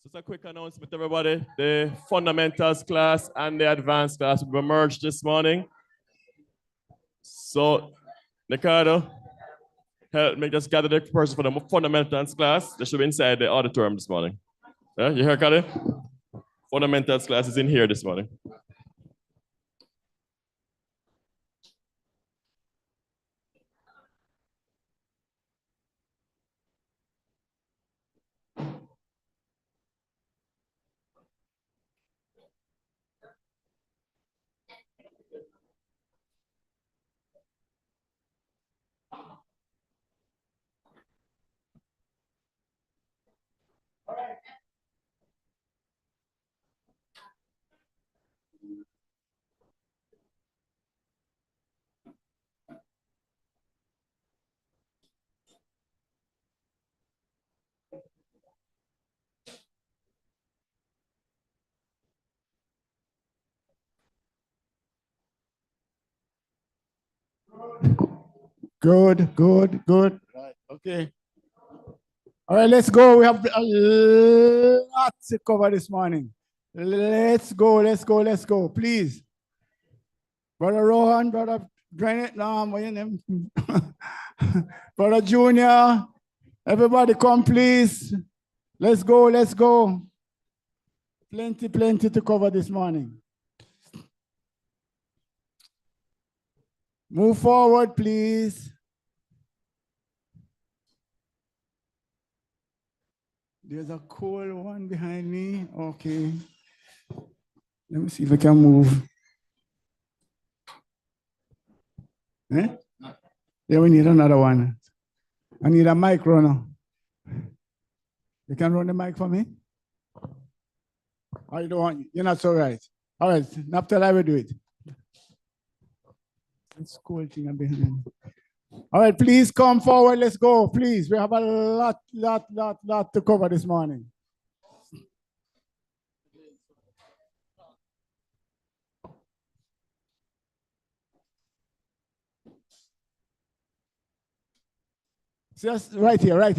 Just a quick announcement, everybody. The fundamentals class and the advanced class will be merged this morning. So, Ricardo, help me just gather the person for the fundamentals class. They should be inside the auditorium this morning. Yeah, you hear, Ricardo? Fundamentals class is in here this morning. Good. Right, okay. All right, let's go. We have a lot to cover this morning. Let's go. Please. Brother Rohan, Brother Granite, Brother Junior, everybody come, please. Let's go. Plenty to cover this morning. Move forward, please. There's a cool one behind me. Okay. Let me see if I can move. Eh? Yeah, we need another one. I need a mic runner. You can run the mic for me? Or you don't want, you're not so right. All right, Naphtali, I will do it. This cool thing behind. All right, please come forward. Let's go, please. We have a lot to cover this morning. Just right here. Right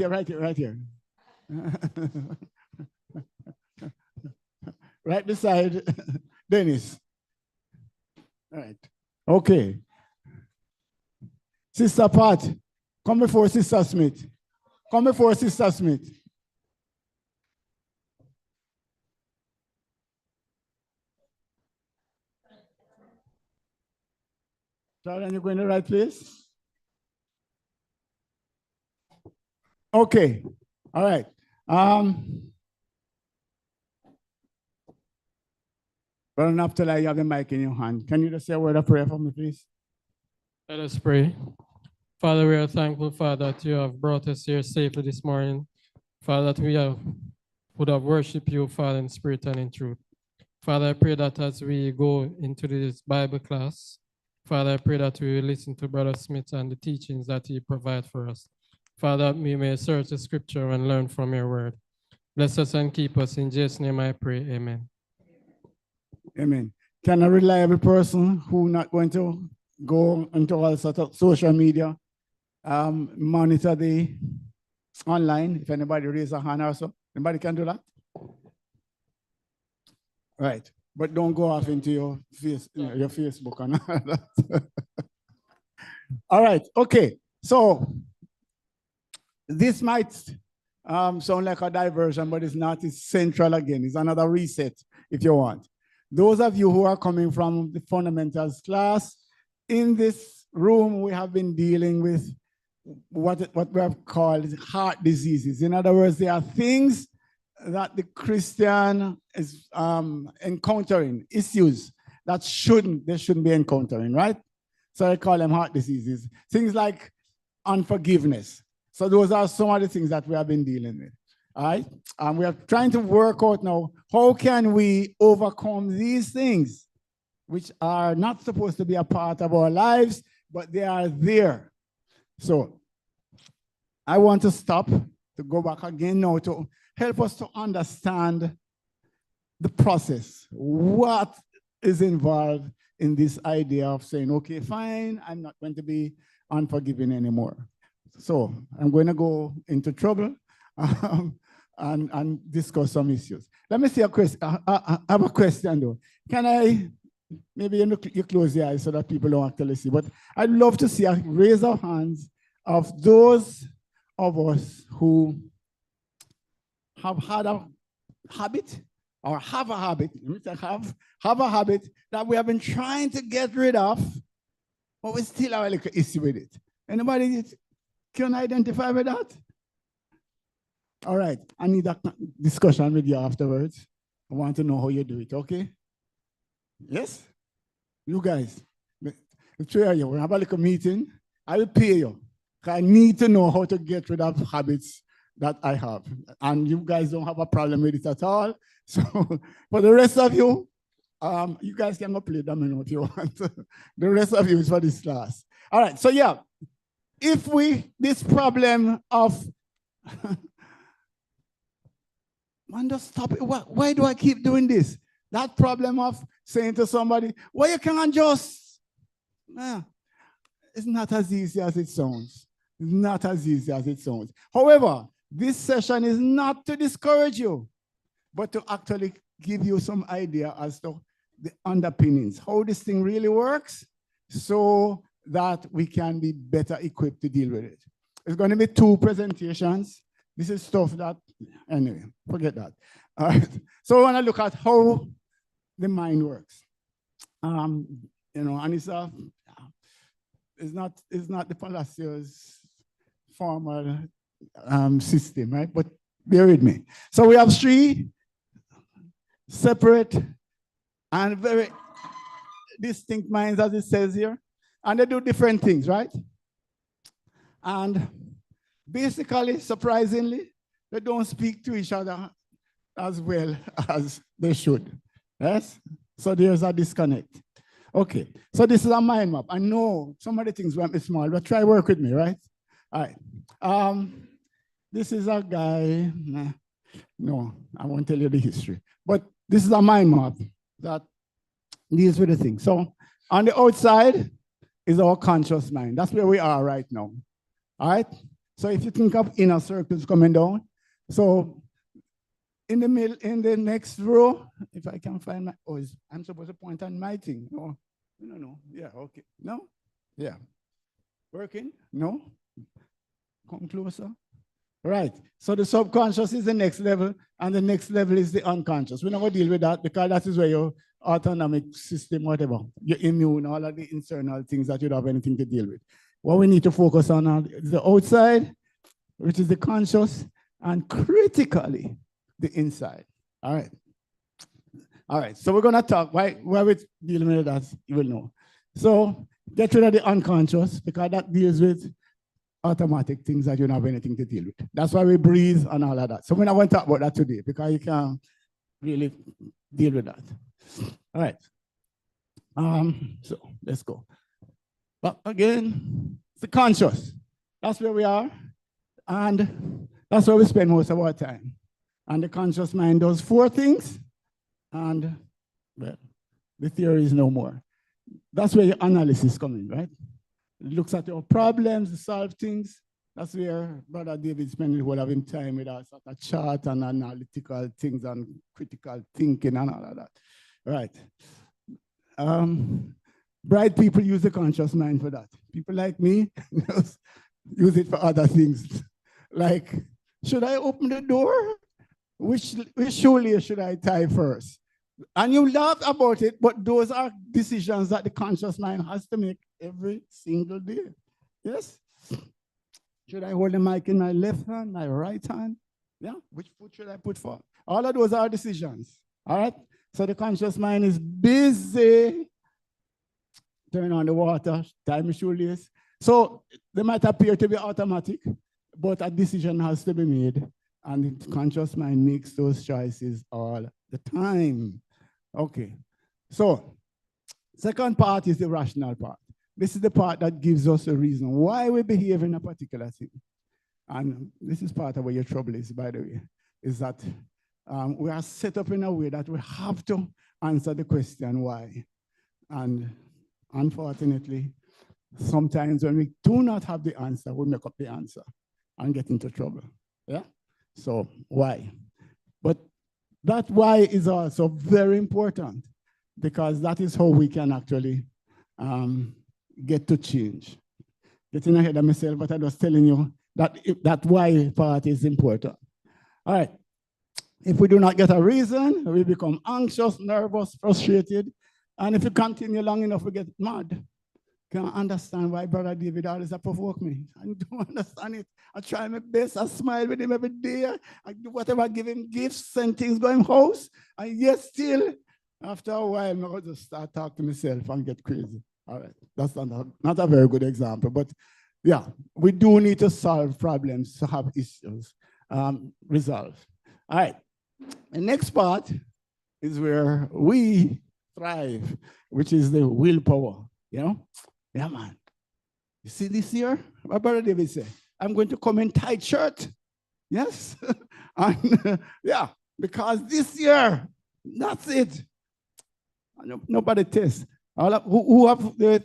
beside Dennis. All right. Okay. Sister Pat, come before Sister Smith. Charlie, you going to the right place? Okay. All right. Brother Naphtali, you have the mic in your hand. Can you just say a word of prayer for me, please? Let us pray. Father, we are thankful, Father, that you have brought us here safely this morning. Father, that we would have worshipped you, Father, in spirit and in truth. Father, I pray that as we go into this Bible class, Father, I pray that we will listen to Brother Smith and the teachings that he provides for us. Father, we may search the scripture and learn from your word. Bless us and keep us. In Jesus' name I pray, amen. Amen. Can a reliable person who not going to go into all sorts of social media monitor the online? If anybody raise a hand or so, anybody can do that? Right. But don't go off into your Facebook and all that. All right. Okay. So this might sound like a diversion, but it's not. It's central again. It's another reset if you want. Those of you who are coming from the fundamentals class, in this room, we have been dealing with what we have called heart diseases. In other words, there are things that the Christian is encountering, issues that they shouldn't be encountering, right? So I call them heart diseases. Things like unforgiveness. So those are some of the things that we have been dealing with. All right, and we are trying to work out now, how can we overcome these things, which are not supposed to be a part of our lives, but they are there. So I want to stop, to go back again now to help us to understand the process. What is involved in this idea of saying, okay, fine, I'm not going to be unforgiving anymore. So I'm going to go into trouble. and discuss some issues. Let me see a question. I have a question though. Can I, maybe you close your eyes so that people don't actually see, but I'd love to see a raise of hands of those of us who have had a habit or have a habit, let me say have a habit that we have been trying to get rid of, but we still have a little issue with it. Anybody can identify with that? All right, I need a discussion with you afterwards. I want to know how you do it, okay? Yes? You guys, the three of you, we'll have a little meeting. I will pay you. I need to know how to get rid of habits that I have. And you guys don't have a problem with it at all. So for the rest of you, you guys can go play domino if you want. The rest of you is for this class. All right, so yeah, if this problem of, man, just stop it. Why do I keep doing this? That problem of saying to somebody, well, you can't just, it's not as easy as it sounds. It's not as easy as it sounds. However, this session is not to discourage you, but to actually give you some idea as to the underpinnings, how this thing really works, so that we can be better equipped to deal with it. It's going to be 2 presentations. This is stuff that, anyway, forget that. All right. So we want to look at how the mind works. And it's not the Palacios formal system, right? But bear with me. So we have 3 separate and very distinct minds, as it says here, and they do different things, right? And basically, surprisingly, they don't speak to each other as well as they should. Yes? So there's a disconnect. Okay, so this is a mind map. I know some of the things won't be small, but try work with me, right? All right. This is a guy, no, I won't tell you the history, but this is a mind map that deals with the thing. So on the outside is our conscious mind. That's where we are right now. All right? So if you think of inner circles coming down, so in the middle, in the next row, if I can find my, I'm supposed to point on my thing. No, yeah, okay. No? Yeah. Working? No? Come closer. Right. So the subconscious is the next level, and the next level is the unconscious. We're not going to deal with that because that is where your autonomic system, whatever, your immune, all of the internal things that you don't have anything to deal with. What we need to focus on is the outside, which is the conscious, and critically, the inside. All right. All right. So we're going to talk. Why we're dealing with that, you will know. So get rid of the unconscious because that deals with automatic things that you don't have anything to deal with. That's why we breathe and all of that. So we're not going to talk about that today because you can't really deal with that. All right. So let's go. But again, it's the conscious. That's where we are. And that's where we spend most of our time. And the conscious mind does 4 things. And well, the theory is no more. That's where your analysis comes in, right? It looks at your problems, solve things. That's where Brother David spends the whole of his time with us, at a chart and analytical things and critical thinking and all of that. Right. Bright people use the conscious mind for that. People like me use it for other things. Like, should I open the door? Which shoelace should I tie first? And you laugh about it, but those are decisions that the conscious mind has to make every single day. Yes? Should I hold the mic in my left hand, my right hand? Yeah? Which foot should I put for? All of those are decisions. All right? So the conscious mind is busy. Turn on the water, tie my shoelace. So they might appear to be automatic, but a decision has to be made. And the conscious mind makes those choices all the time. Okay. So second part is the rational part. This is the part that gives us a reason why we behave in a particular thing. And this is part of where your trouble is, by the way, is that we are set up in a way that we have to answer the question why. And unfortunately, sometimes when we do not have the answer, we make up the answer and get into trouble. Yeah? So why? But that why is also very important because that is how we can actually get to change. Getting ahead of myself, but I was telling you that that why part is important. All right. If we do not get a reason, we become anxious, nervous, frustrated. And if you continue long enough, we get mad. Can't understand why Brother David always provoke me. I don't understand it. I try my best. I smile with him every day. I do whatever, I give him gifts, send things, go in house. And yet still, after a while, I'll just start talking to myself and get crazy. All right. That's not a very good example. But yeah, we do need to solve problems to have issues resolved. All right. The next part is where we thrive, which is the willpower. You know? Yeah, man. You see this year? My brother David said, I'm going to come in tight shirt. Yes? And yeah, because this year, that's it. Nobody tests. Who have the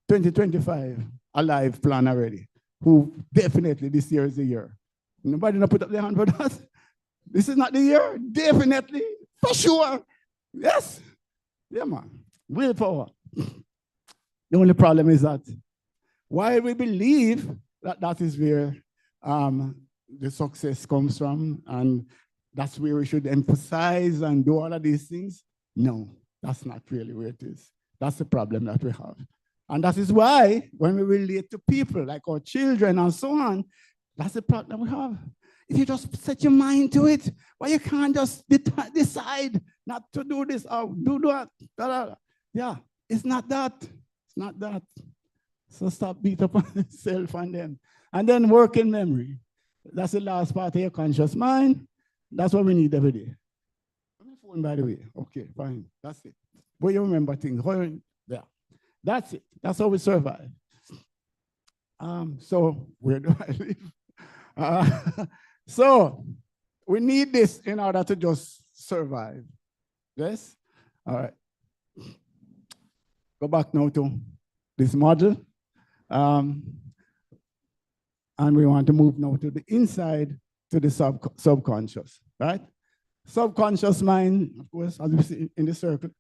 2025 alive plan already? Who definitely this year is the year? Nobody not put up their hand for that? This is not the year? Definitely. For sure. Yes. Yeah, man. Willpower. The only problem is that while we believe that that is where the success comes from and that's where we should emphasize and do all of these things, no, that's not really where it is. That's the problem that we have. And that is why when we relate to people like our children and so on, that's the problem we have. If you just set your mind to it, why you can't just decide not to do this or do that. Yeah, it's not that. It's not that. So stop beat up on yourself and them. And then working memory. That's the last part of your conscious mind. That's what we need every day. My phone, by the way. Okay, fine. That's it. But you remember things. Yeah. That's it. That's how we survive. So where do I live? So we need this in order to just survive. Yes? All right. Go back now to this model. And we want to move now to the inside, to the subconscious, right? Subconscious mind, of course, as we see in the circle,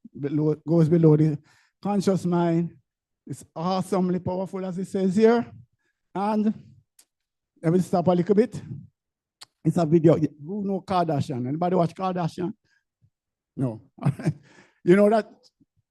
goes below the conscious mind. It's awesomely powerful, as it says here. And let me stop a little bit. It's a video. Who know Kardashian? Anybody watch Kardashian? No. You know that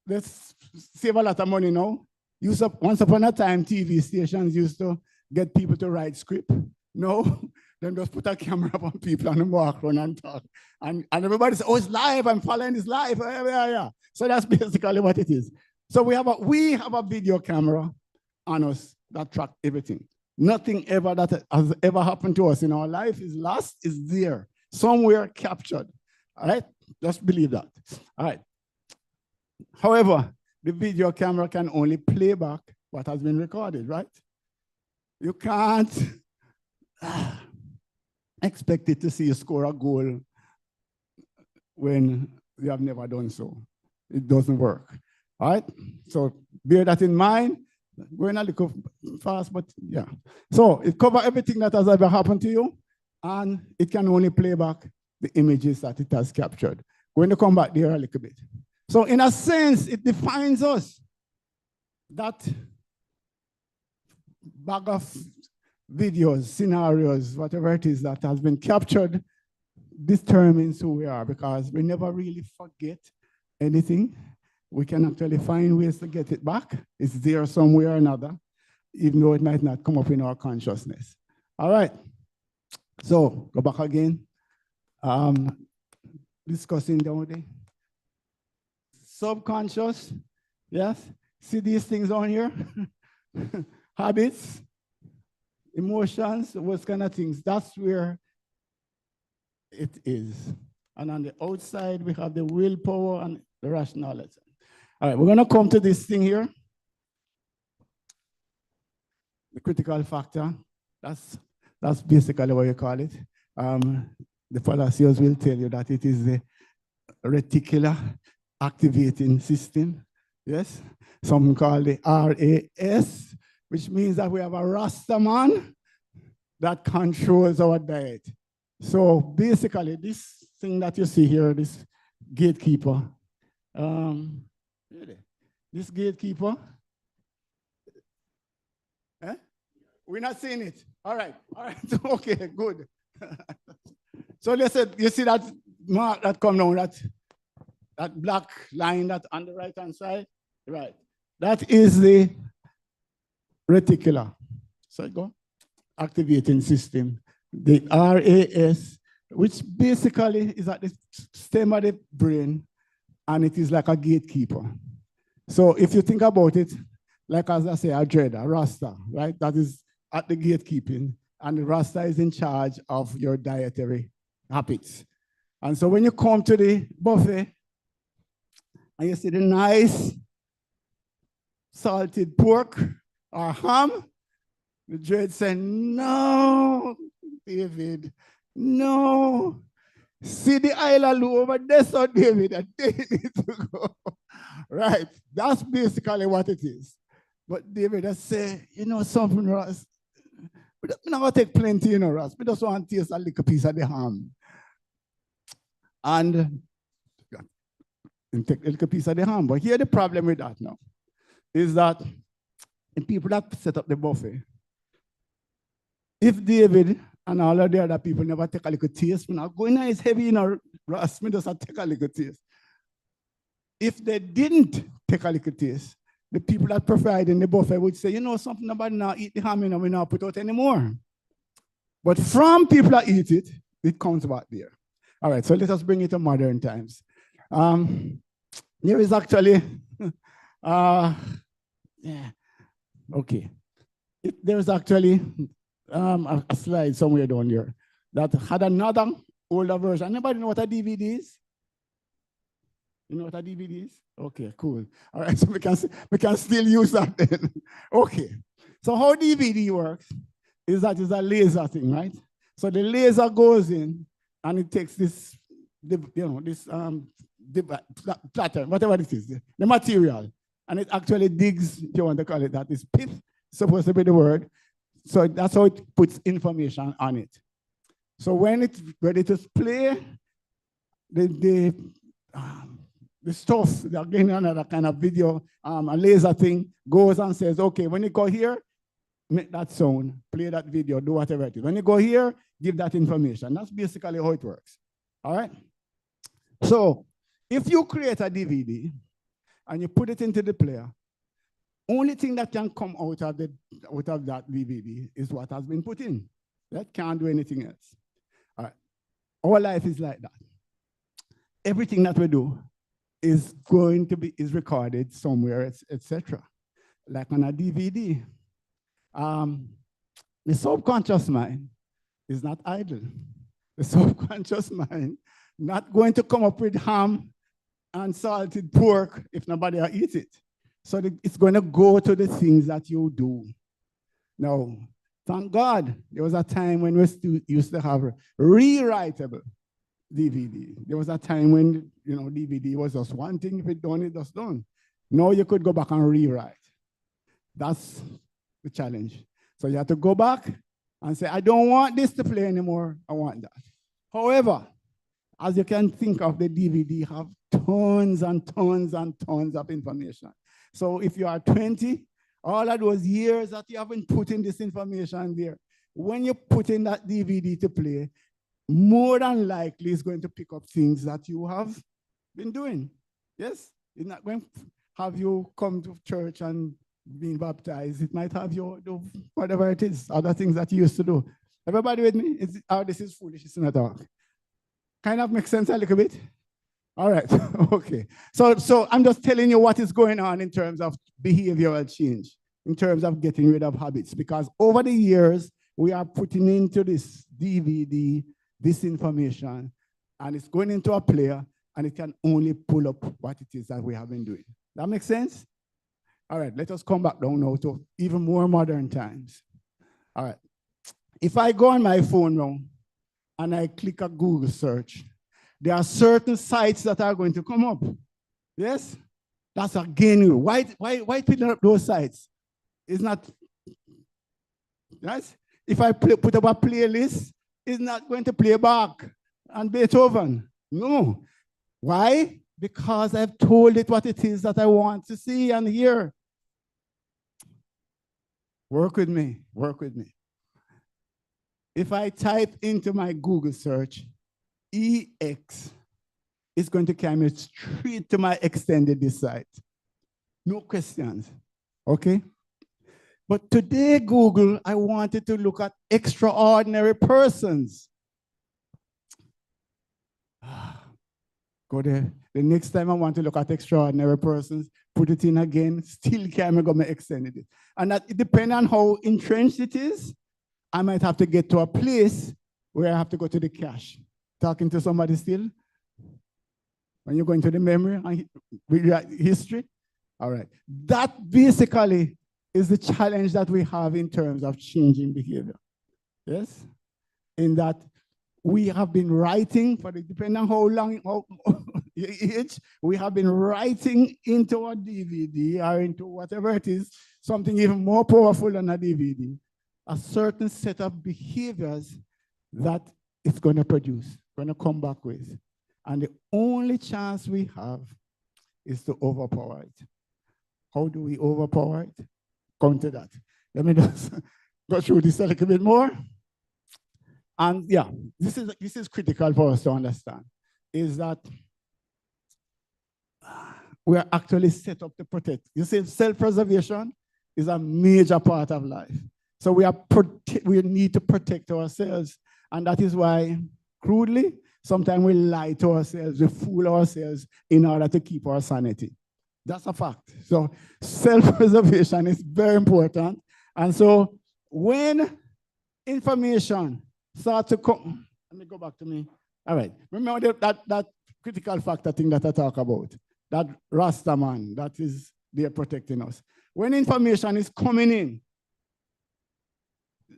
let's save a lot of money now. Once upon a time, TV stations used to get people to write script. No, then just put a camera up on people and walk around and talk. And everybody says, oh, it's live. I'm following this live. Yeah. So that's basically what it is. So we have a video camera on us that tracks everything. Nothing ever that has ever happened to us in our life is lost, is there, somewhere captured. All right? Just believe that. All right. However, the video camera can only play back what has been recorded, right? You can't expect it to see you score a goal when you have never done so. It doesn't work. All right? So bear that in mind. Going a little fast, but yeah. So it covers everything that has ever happened to you, and it can only play back the images that it has captured. Going to come back there a little bit. So in a sense, it defines us. That bag of videos, scenarios, whatever it is that has been captured determines who we are because we never really forget anything. We can actually find ways to get it back. It's there somewhere or another, even though it might not come up in our consciousness. All right. So go back again. Discussing down there. Subconscious. Yes. See these things on here? Habits, emotions, those kind of things. That's where it is. And on the outside, we have the willpower and the rationality. All right, we're going to come to this thing here. The critical factor. That's basically what you call it. The fallaciers will tell you that it is the reticular activating system. Yes? Some call the RAS, which means that we have a Rasta man that controls our diet. So basically, this thing that you see here, this gatekeeper, this gatekeeper, we're not seeing it. All right, okay, good. So listen, you see that mark that come down, that black line that on the right-hand side? Right. That is the reticular. So go. Activating system. The RAS, which basically is at the stem of the brain, and it is like a gatekeeper. So if you think about it, like as I say, a dread, a Rasta, right? That is at the gatekeeping, and the Rasta is in charge of your dietary habits. And so when you come to the buffet, and you see the nice salted pork or ham, the dread said, no, David, no. See the island over there, so David, and they need to go. Right, that's basically what it is. But David has said, you know something, Ross? I'm not going to take plenty, you know, Ross. We just want to taste a little piece of the ham. And take a little piece of the ham. But here the problem with that now is that the people that set up the buffet, if David and all of the other people never take a little taste, we're not going, it's heavy, you know, Ross, we just take a little taste. If they didn't take a little taste, the people that provide in the buffet would say, you know, something about not eat the ham, you know, we not put out anymore. But from people that eat it, it comes back there. All right, so let us bring it to modern times. There is actually, okay. There's actually a slide somewhere down here that had another older version. Anybody know what a DVD is? You know what a DVD is? Okay, cool. All right, so we can still use that then. Okay. So how DVD works is that it's a laser thing, right? So the laser goes in and it takes this, this platter, whatever it is, the material, and it actually digs, if you want to call it that, is pith, supposed to be the word. So that's how it puts information on it. So when it's ready to play, the stuff, again, another kind of video, a laser thing, goes and says, okay, when you go here, make that sound, play that video, do whatever it is. When you go here, give that information. That's basically how it works. All right? So if you create a DVD and you put it into the player, only thing that can come out of that DVD is what has been put in. That can't do anything else. All right. Our life is like that. Everything that we do is recorded somewhere, etc. Like on a DVD. The subconscious mind is not idle. The subconscious mind not going to come up with ham and salted pork if nobody will eat it. So it's going to go to the things that you do. Now, thank God, there was a time when we used to have rewritable DVD. There was a time when, you know, DVD was just one thing. If it done, it just done. Now you could go back and rewrite. That's the challenge. So you have to go back and say, I don't want this to play anymore. I want that. However, as you can think of, the DVD have tons and tons and tons of information. So if you are 20, all of those years that you haven't put in this information there, when you put in that DVD to play, more than likely it's going to pick up things that you have been doing. Yes? It's not going to have you come to church and being baptized. It might have you do whatever it is, other things that you used to do. Everybody with me? This is foolish, it's not talk. Kind of makes sense a little bit? All right, okay. So I'm just telling you what is going on in terms of behavioral change, in terms of getting rid of habits, because over the years, we are putting into this DVD, this information, and it's going into a player, and it can only pull up what it is that we have been doing. That makes sense? All right, let us come back down now to even more modern times. All right. If I go on my phone now, and I click a Google search, there are certain sites that are going to come up. Yes? That's again, why put up those sites? It's not, yes? If I put up a playlist is not going to play Bach and Beethoven. No. Why? Because I've told it what it is that I want to see and hear. Work with me. Work with me. If I type into my Google search, EX, it's going to carry me straight to my extended site. No questions. Okay? But today, Google, I wanted to look at extraordinary persons. Go there. The next time I want to look at extraordinary persons, put it in again, still can't go extended it. And that it depends on how entrenched it is. I might have to get to a place where I have to go to the cache. Talking to somebody still? When you go into the memory and history? All right. That basically is the challenge that we have in terms of changing behavior. Yes? In that we have been writing, for the depending on how long your age, we have been writing into a DVD or into whatever it is, something even more powerful than a DVD, a certain set of behaviors that it's going to produce, going to come back with. And the only chance we have is to overpower it. How do we overpower it? Come to that. Let me just go through this a little bit more. And yeah, this is critical for us to understand, is that we are actually set up to protect. You see, self-preservation is a major part of life. So we need to protect ourselves. And that is why, crudely, sometimes we lie to ourselves, we fool ourselves in order to keep our sanity. That's a fact. So self-preservation is very important. And so when information starts to come, let me go back to me. All right. Remember that critical factor thing that I talk about, that Rasta man that is there protecting us. When information is coming in,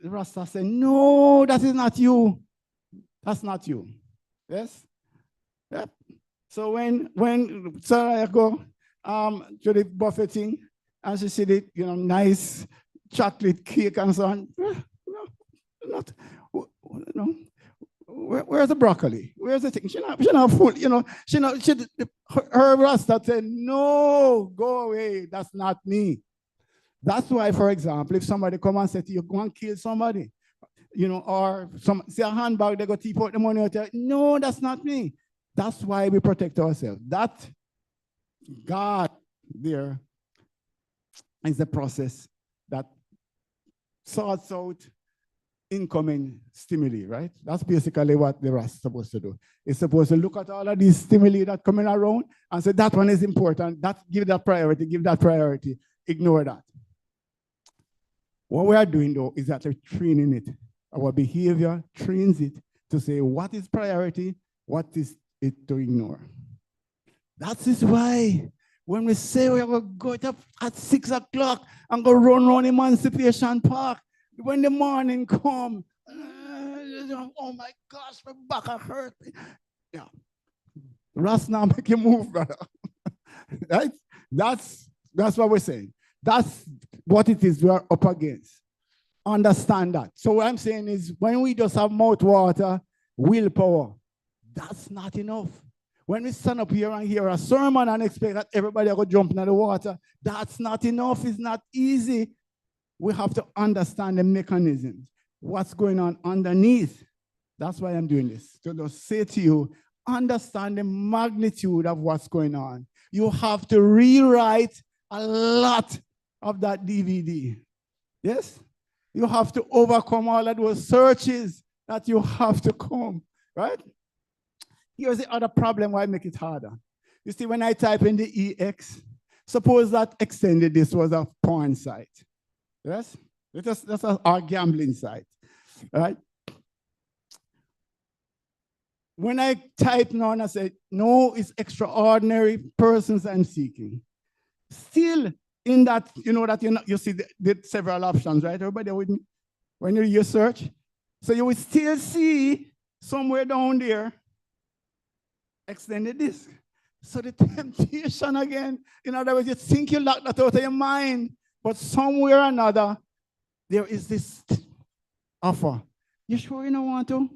the Rasta say, no, that is not you. That's not you. Yes? Yep. So when Sarah go to the buffet thing, and she see the nice chocolate cake and so on, no. Where's the broccoli? Where's the thing? She not full, her Rasta said, no, go away. That's not me. That's why, for example, if somebody come and say to you, go and kill somebody, or see a handbag, they go tip out the money out there. No, that's not me. That's why we protect ourselves. That God there is the process that sorts out incoming stimuli, right? That's basically what the RAS is supposed to do. It's supposed to look at all of these stimuli that coming around and say that one is important, give that priority, ignore that. What we are doing though is that we're training it. Our behavior trains it to say what is priority, what is it to ignore. That is why when we say we are going to go up at 6 o'clock and go run around Emancipation Park, when the morning comes, oh my gosh, my back hurt. Yeah. Ras now make you move, brother. Right? That's what we're saying. That's what it is we are up against. Understand that. So what I'm saying is when we just have mouth water, willpower, that's not enough. When we stand up here and hear a sermon and expect that everybody will jump into the water, that's not enough. It's not easy. We have to understand the mechanisms, what's going on underneath. That's why I'm doing this. To just say to you, understand the magnitude of what's going on. You have to rewrite a lot of that DVD. Yes? You have to overcome all of those searches that you have to come, right? Here's the other problem why I make it harder. You see, when I type in the EX, suppose that extended this was a porn site. Yes? That's our gambling site, right? When I type now and I say, no, it's extraordinary persons I'm seeking. Still in that, you see the several options, right? Everybody with me? When you search. So you will still see somewhere down there extended disc. So the temptation again, in other words, you think you lock that out of your mind, but somewhere or another, there is this offer You sure you don't want to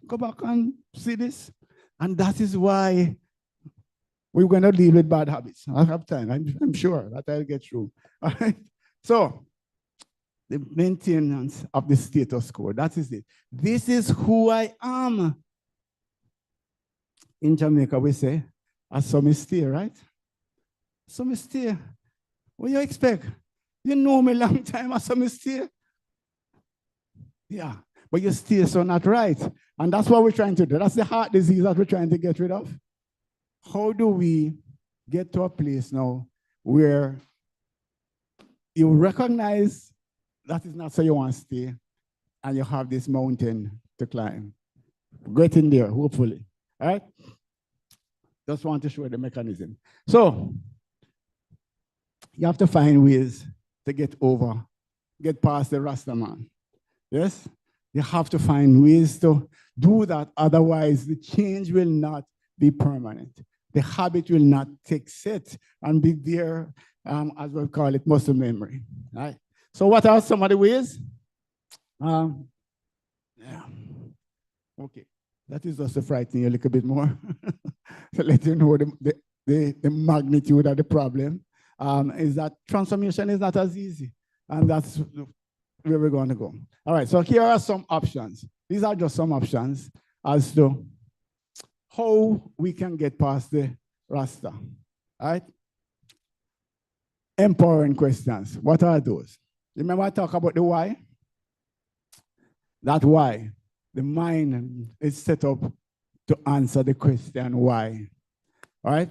go back and see this? And that is why we're going to deal with bad habits. I have time. I'm sure that I'll get through. All right. So, the maintenance of the status quo. That is it. This is who I am. In Jamaica, we say, I saw me stay, right? So me stay. What do you expect? You know me long time, I saw me stay. Yeah, but you stay so not right. And that's what we're trying to do. That's the heart disease that we're trying to get rid of. How do we get to a place now where you recognize that is not so you want to stay, and you have this mountain to climb? Get in there, hopefully. All right? Just want to show the mechanism. So, you have to find ways to get past the Rasta man. Yes? You have to find ways to do that. Otherwise, the change will not be permanent. The habit will not take set and be there, as we call it, muscle memory. Right? So what are some of the ways? Yeah. Okay. That is just to frighten you a little bit more. To let you know the magnitude of the problem. Is that transformation is not as easy. And that's where we're going to go. All right, so here are some options. These are just some options as to how we can get past the Rasta. All right? Empowering questions. What are those? Remember I talked about the why? That why. The mind is set up to answer the question why. All right?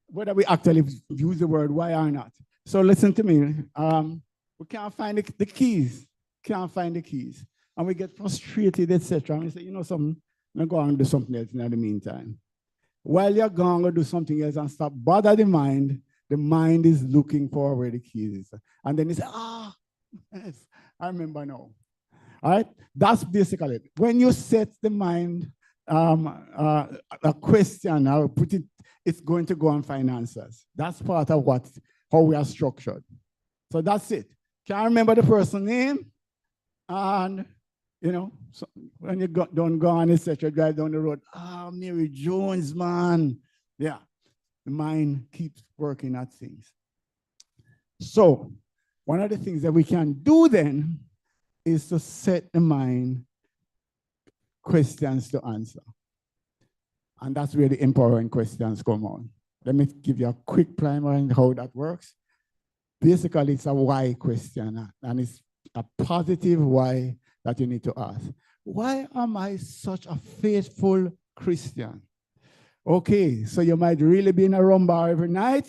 Whether we actually use the word why or not. So listen to me. We can't find the keys. Can't find the keys. And we get frustrated, etc. And we say, you know something, I'm going to do something else in the meantime. While you're going to do something else and stop bother the mind is looking for where the keys is. And then you say, yes, I remember now. All right? That's basically it. When you set the mind a question, I'll put it, it's going to go and find answers. That's part of how we are structured. So that's it. Can't remember the person's name, and so when you don't go on, etc., drive down the road. Mary Jones, man. Yeah, the mind keeps working at things. So one of the things that we can do then is to set the mind questions to answer. And that's where the empowering questions come on. Let me give you a quick primer on how that works. Basically, it's a why question, and it's a positive why that you need to ask. Why am I such a faithful Christian? Okay, so you might really be in a rum bar every night,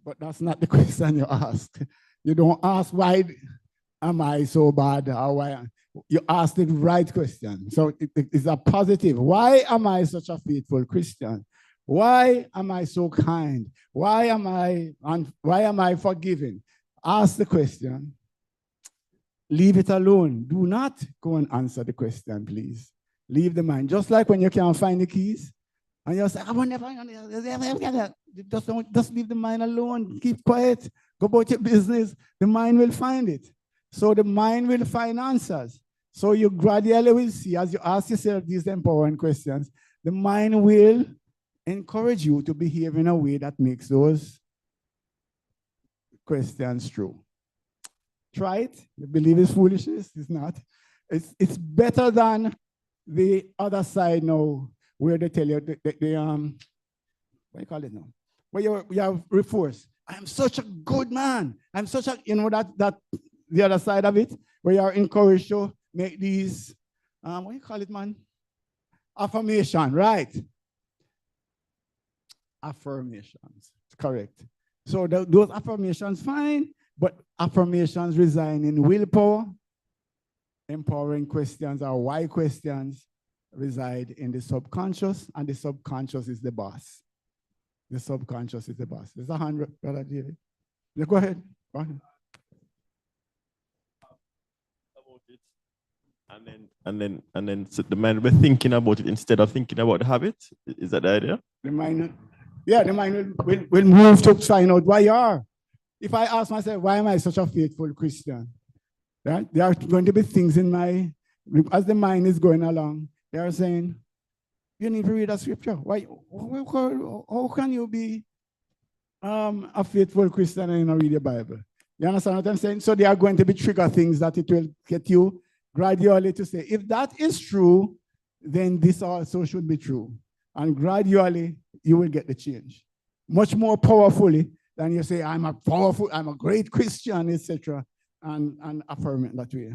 but that's not the question you ask. You don't ask, why am I so bad, or why? You ask the right question. So it's a positive. Why am I such a faithful Christian? Why am I so kind? Why am I forgiving? Ask the question. Leave it alone. Do not go and answer the question, please. Leave the mind. Just like when you can't find the keys, and you say, I will never, just leave the mind alone. Keep quiet. Go about your business. The mind will find it. So the mind will find answers. So you gradually will see, as you ask yourself these empowering questions, the mind will encourage you to behave in a way that makes those questions true. Try it. You believe it's foolishness? It's not. It's better than the other side now, where they tell you what do you call it now? Where you have reforce. I am such a good man. I'm such a, that the other side of it, where you are encouraged to make these, what do you call it, man? Affirmation, right? Affirmations, correct. So those affirmations, fine, but affirmations reside in willpower. Empowering questions or why questions reside in the subconscious, and the subconscious is the boss. The subconscious is the boss. There's 100, Brother David. Yeah, go ahead. Go ahead. And then so the mind will be thinking about it instead of thinking about the habit. Is that the idea? The mind, yeah, the mind will move to find out why you are. If I ask myself, why am I such a faithful Christian? Right? There are going to be things in my As the mind is going along, they are saying, you need to read a scripture. Why? How can you be a faithful Christian and not read the Bible? You understand what I'm saying? So they are going to be trigger things that it will get you gradually to say, if that is true, then this also should be true. And gradually, you will get the change. Much more powerfully than you say, I'm a great Christian, etc., and affirm it that way.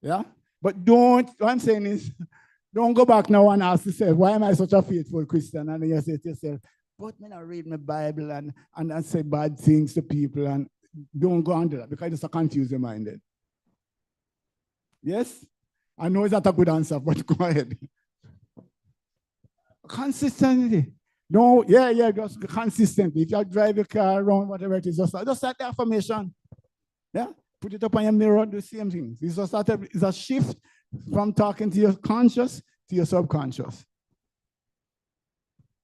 Yeah? But what I'm saying is, don't go back now and ask yourself, why am I such a faithful Christian? And then you say to yourself, but when I read my Bible and I say bad things to people, and don't go under that because it's a confuse your mind. Yes? I know it's not a good answer, but go ahead. Consistency. No, just consistently. If you drive your car around, whatever it is, just like the affirmation. Yeah? Put it up on your mirror, do the same thing. It's a shift from talking to your conscious to your subconscious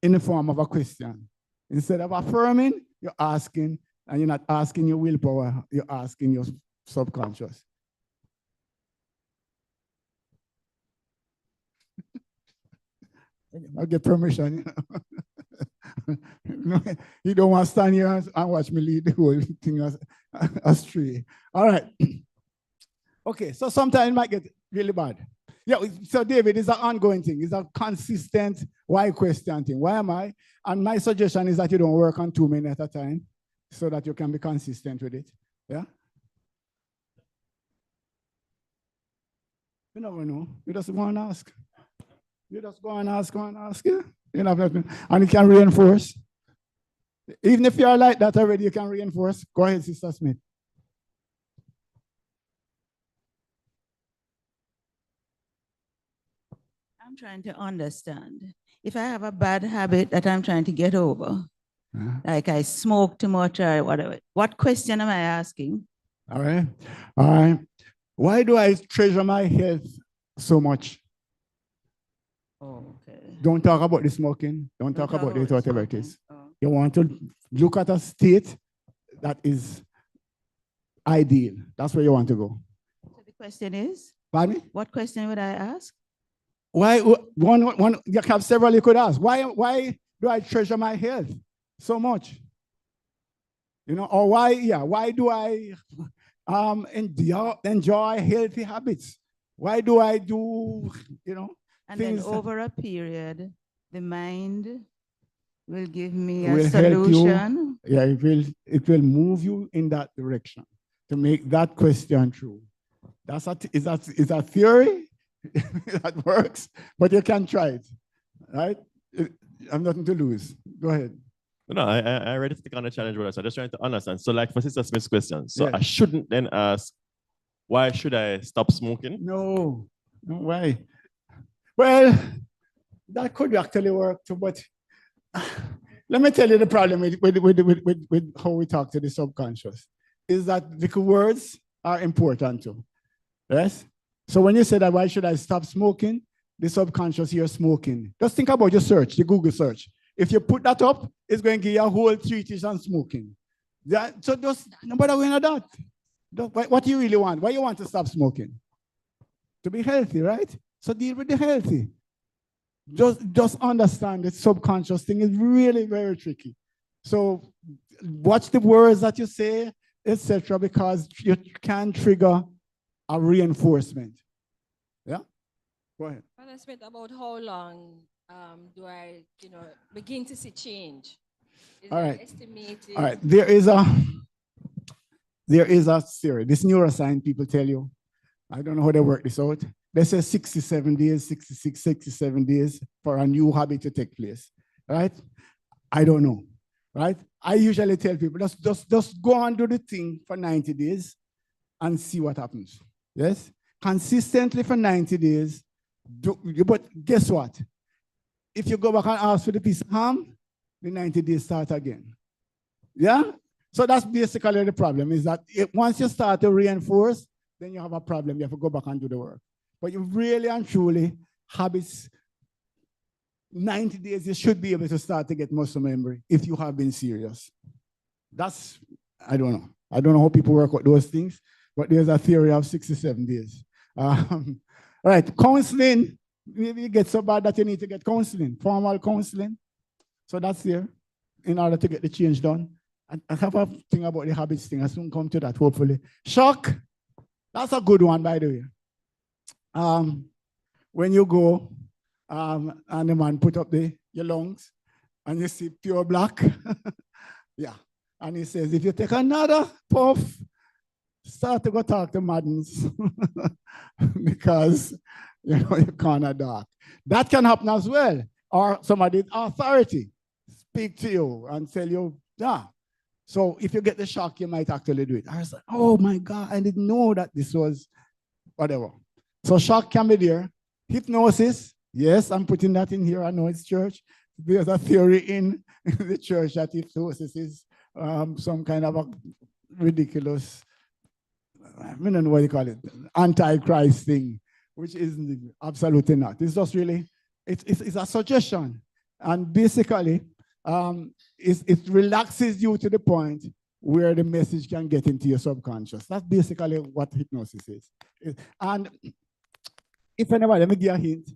in the form of a question. Instead of affirming, you're asking, and you're not asking your willpower, you're asking your subconscious. I'll get permission. You don't want to stand here and watch me lead the whole thing astray. All right. Okay, so sometimes it might get really bad. Yeah, so David, it's an ongoing thing. It's a consistent why question thing. Why am I? And my suggestion is that you don't work on 2 minutes at a time so that you can be consistent with it. Yeah? You never know. You just go and ask. You just go and ask, yeah? You know, and you can reinforce. Even if you're like that already, you can reinforce. Go ahead, Sister Smith. I'm trying to understand. If I have a bad habit that I'm trying to get over, like I smoke too much or whatever, what question am I asking? All right. Why do I treasure my health so much? Oh, okay. Don't talk about the smoking. Don't talk about it, whatever it is. Oh. You want to look at a state that is ideal. That's where you want to go. So the question is? Pardon me? What question would I ask? Why, one, you have several you could ask. Why do I treasure my health so much? You know, or why do I enjoy healthy habits? Why do I do, And things then over a period, the mind will give me will a help you. solution. Yeah, it will move you in that direction to make that question true. Is that theory that works, but you can try it, right? I'm nothing to lose. Go ahead. No, I ready to take on the challenge with us. I'm just trying to understand. So, like for Sister Smith's question, so Yeah. I shouldn't then ask, why should I stop smoking? No, why? Well, that could actually work too, but let me tell you the problem with how we talk to the subconscious is that the words are important too. Yes? So when you say that, why should I stop smoking? The subconscious, you're smoking. Just think about your search, the Google search. If you put that up, it's going to give you a whole treatise on smoking. So just nobody going at that. What do you really want? Why you want to stop smoking? To be healthy, right? So deal with the healthy. Just understand that subconscious thing is really very tricky. So watch the words that you say, etc., because you can trigger a reinforcement. Yeah? Go ahead. Father Smith, about how long do I, begin to see change? Is All right. Estimated? All right. There is a theory. This neuroscience people tell you. I don't know how they work this out. They say 67 days, 66, 67 days for a new habit to take place. Right? I don't know. Right? I usually tell people, just go and do the thing for 90 days and see what happens. Yes? Consistently for 90 days. But guess what? If you go back and ask for the piece of ham, the 90 days start again. Yeah? So that's basically the problem, is that once you start to reinforce, then you have a problem. You have to go back and do the work. But you really and truly, habits, 90 days, you should be able to start to get muscle memory if you have been serious. That's, I don't know. I don't know how people work out those things, but there's a theory of 67 days. All right, counseling. Maybe you get so bad that you need to get counseling, formal counseling. So that's there in order to get the change done. And I have a thing about the habits thing. I soon come to that, hopefully. Shock. That's a good one, by the way. When you go and the man put up your lungs and you see pure black, yeah. And he says, if you take another puff, start to go talk to Maddens because you're kind of dark. That can happen as well. Or somebody authority speak to you and tell you, yeah. So if you get the shock, you might actually do it. I was like, oh my God, I didn't know that this was whatever. So shock can be there. Hypnosis, yes, I'm putting that in here. I know it's church. There's a theory in the church that hypnosis is some kind of a ridiculous, I don't know what you call it, antichrist thing, which is absolutely not. It's just really, it's a suggestion. And basically, it relaxes you to the point where the message can get into your subconscious. That's basically what hypnosis is. And if anybody, let me give a hint.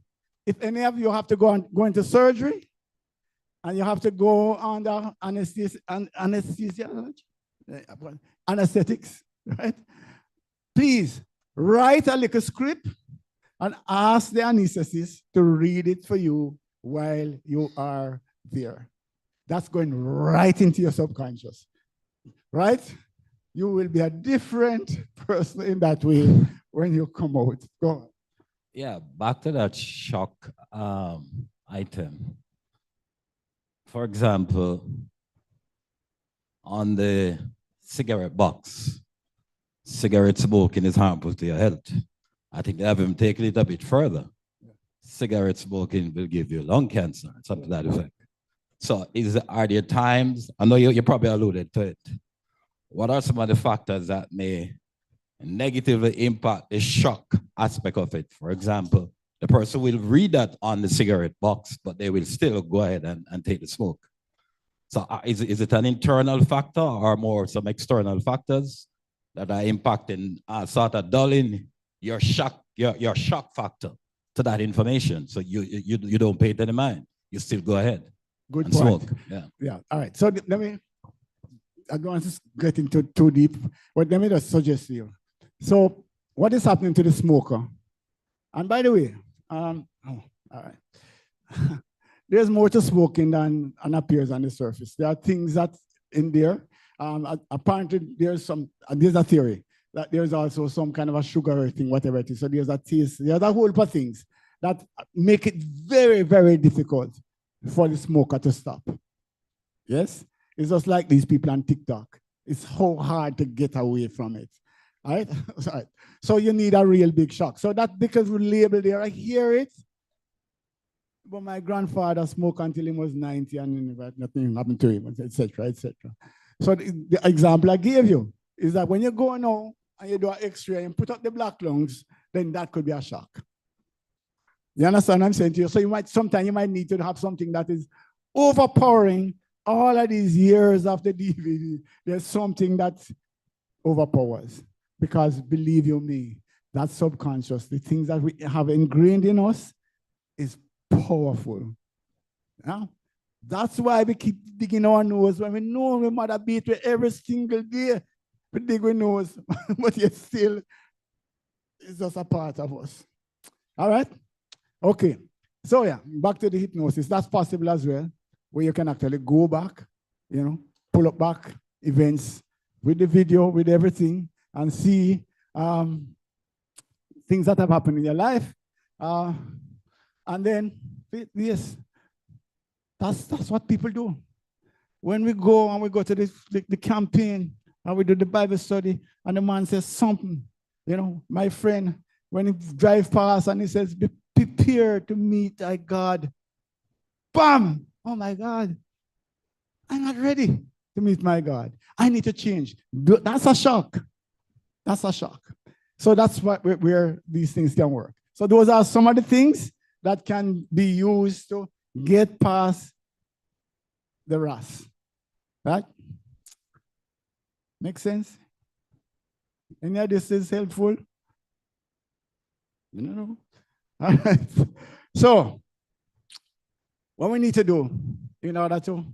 If any of you have to go into surgery and you have to go under anesthetics, right? Please write a little script and ask the anesthetist to read it for you while you are there. That's going right into your subconscious, right? You will be a different person in that way when you come out. Go on. Yeah, back to that shock item. For example, on the cigarette box, cigarette smoking is harmful to your health. I think they have even taken it a bit further. Cigarette smoking will give you lung cancer, something to that effect. So are there times, I know you probably alluded to it, what are some of the factors that may negatively impact the shock aspect of it? For example, the person will read that on the cigarette box, but they will still go ahead and take the smoke. So is it an internal factor or more some external factors that are impacting, sort of dulling your shock factor to that information? So you don't pay it any mind. You still go ahead. Good and point. smoke. Yeah. Yeah. All right. So let me, I don't want to get into too deep, but let me just suggest to you. So what is happening to the smoker? And by the way, all right. There's more to smoking than appears on the surface. There are things that in there. Apparently, there's a theory that there's also some kind of a sugary thing, whatever it is. So there's a taste, there's a whole bunch of things that make it very, very difficult for the smoker to stop. Yes? It's just like these people on TikTok. It's so hard to get away from it. All right? All right. So you need a real big shock. So that because we label there, I hear it. But my grandfather smoked until he was 90 and nothing happened to him, etc., etc. So the example I gave you is that when you go now and you do an X-ray and put up the black lungs, then that could be a shock. You understand what I'm saying to you? So sometimes you might need to have something that is overpowering all of these years of the DVD. There's something that overpowers. Because believe you me, that subconscious, the things that we have ingrained in us is powerful. Yeah? That's why we keep digging our nose when we know we mother beat with every single day. We dig our nose, but yet still, it's just a part of us. All right? Okay. So yeah, back to the hypnosis. That's possible as well, where you can actually go back, pull up back events with the video, with everything, and see things that have happened in your life. And then, yes, that's what people do. When we go and we go to the campaign and we do the Bible study and the man says something, my friend, when he drives past and he says, be prepared to meet thy God. Bam! Oh my God. I'm not ready to meet my God. I need to change. That's a shock. That's a shock. So that's where these things can work. So those are some of the things that can be used to get past the wrath. Right? Make sense? Any of this is helpful? You know? All right. So, what we need to do in order to,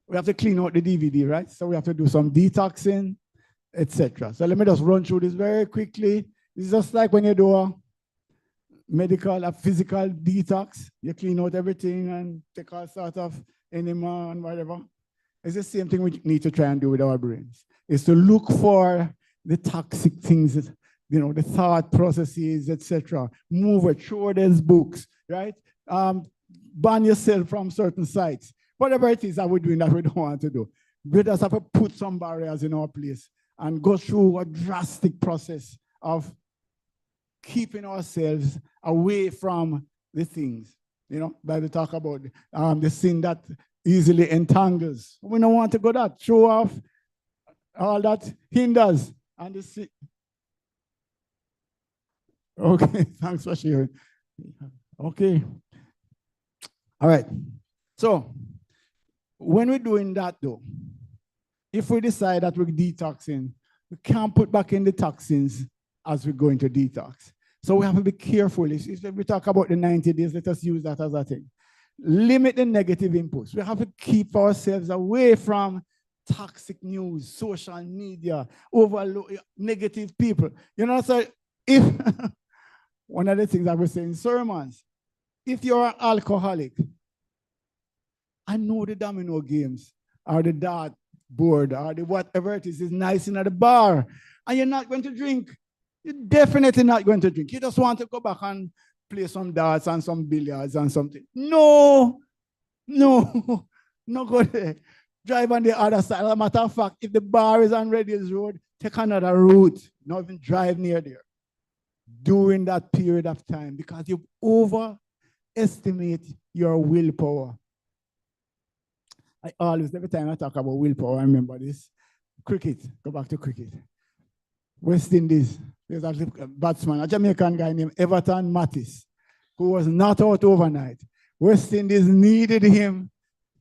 we have to clean out the DVD, right? So we have to do some detoxing, etc. So let me just run through this very quickly. It's just like when you do a physical detox, you clean out everything and take all sorts of enema and whatever. It's the same thing we need to try and do with our brains. Is to look for the toxic things, you know, the thought processes, etc. Move it, throw those books, right? Ban yourself from certain sites. Whatever it is that we're doing that we don't want to do. We just have to put some barriers in our place and go through a drastic process of keeping ourselves away from the things. You know, Bible talk about the sin that easily entangles. We don't want to go that. Show off all that hinders and the sin. Okay, thanks for sharing. Okay. All right. So when we're doing that though, if we decide that we're detoxing, we can't put back in the toxins as we go into detox. So we have to be careful. If we talk about the 90 days, let us use that as a thing. Limit the negative inputs. We have to keep ourselves away from toxic news, social media, overlook negative people. You know, so if one of the things I was saying in sermons, if you're an alcoholic, I know the domino games or the dart board or the whatever it is nice in at the bar, and you're not going to drink. You're definitely not going to drink. You just want to go back and play some darts and some billiards and something. No, no, no go there. Drive on the other side. As a matter of fact, if the bar is on Reddy's Road, take another route. Not even drive near there during that period of time because you overestimate your willpower. I always, every time I talk about willpower, I remember this. Cricket, go back to cricket. West Indies, there's a batsman, a Jamaican guy named Everton Mattis, who was not out overnight. West Indies needed him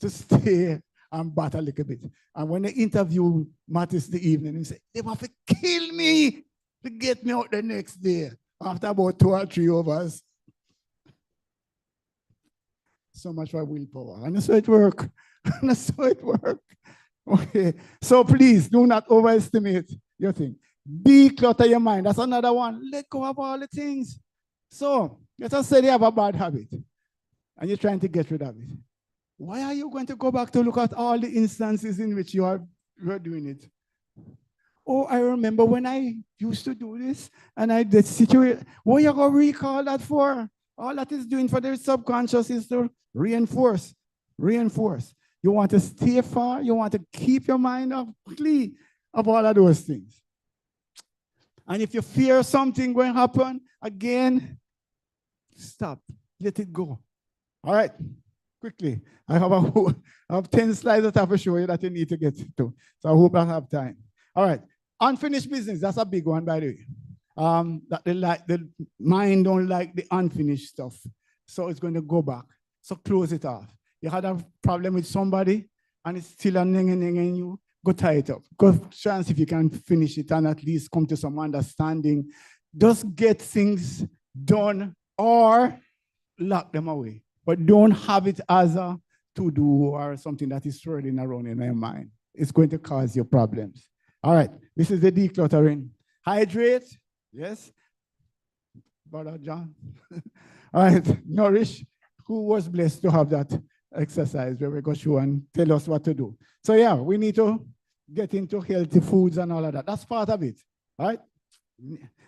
to stay and bat a little bit. And when they interviewed Mattis the evening, he said, they want to kill me to get me out the next day after about 2 or 3 overs. So much for willpower. And that's how it works. And that's how it works. Okay. So please do not overestimate your thing. Declutter your mind. That's another one. Let go of all the things. So let us say you have a bad habit and you're trying to get rid of it. Why are you going to go back to look at all the instances in which you are doing it? Oh, I remember when I used to do this and I did situation. What are you going to recall that for? All that is doing for the subconscious is to reinforce. Reinforce. You want to stay far. You want to keep your mind clear of all of those things. And if you fear something going to happen, again, stop. Let it go. All right. Quickly. I have 10 slides that I have to show you that you need to get to. So I hope I have time. All right. Unfinished business. That's a big one, by the way. That the mind don't like the unfinished stuff. So it's going to go back. So close it off. You had a problem with somebody and it's still a in you, go tie it up. Go chance if you can finish it and at least come to some understanding. Just get things done or lock them away. But don't have it as a to-do or something that is swirling around in your mind. It's going to cause you problems. All right, this is the decluttering. Hydrate, yes. Brother John. All right, nourish. Who was blessed to have that exercise where we go through and tell us what to do. So yeah, we need to get into healthy foods and all of that. That's part of it, right?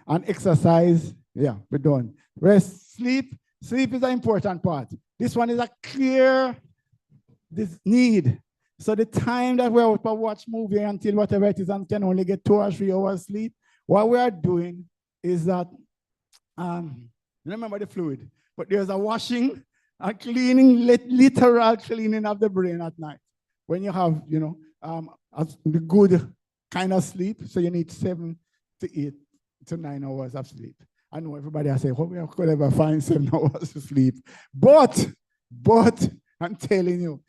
And exercise, yeah, we're done. Rest, sleep. Sleep is an important part. This one is a clear need. So the time that we're out to watch movie until whatever it is and can only get 2 or 3 hours sleep, what we are doing is that, remember the fluid, but there's a washing, a cleaning, literal cleaning of the brain at night. When you have, the good kind of sleep, so you need 7 to 8 to 9 hours of sleep. I know everybody has said, we could ever find 7 hours to sleep. But I'm telling you,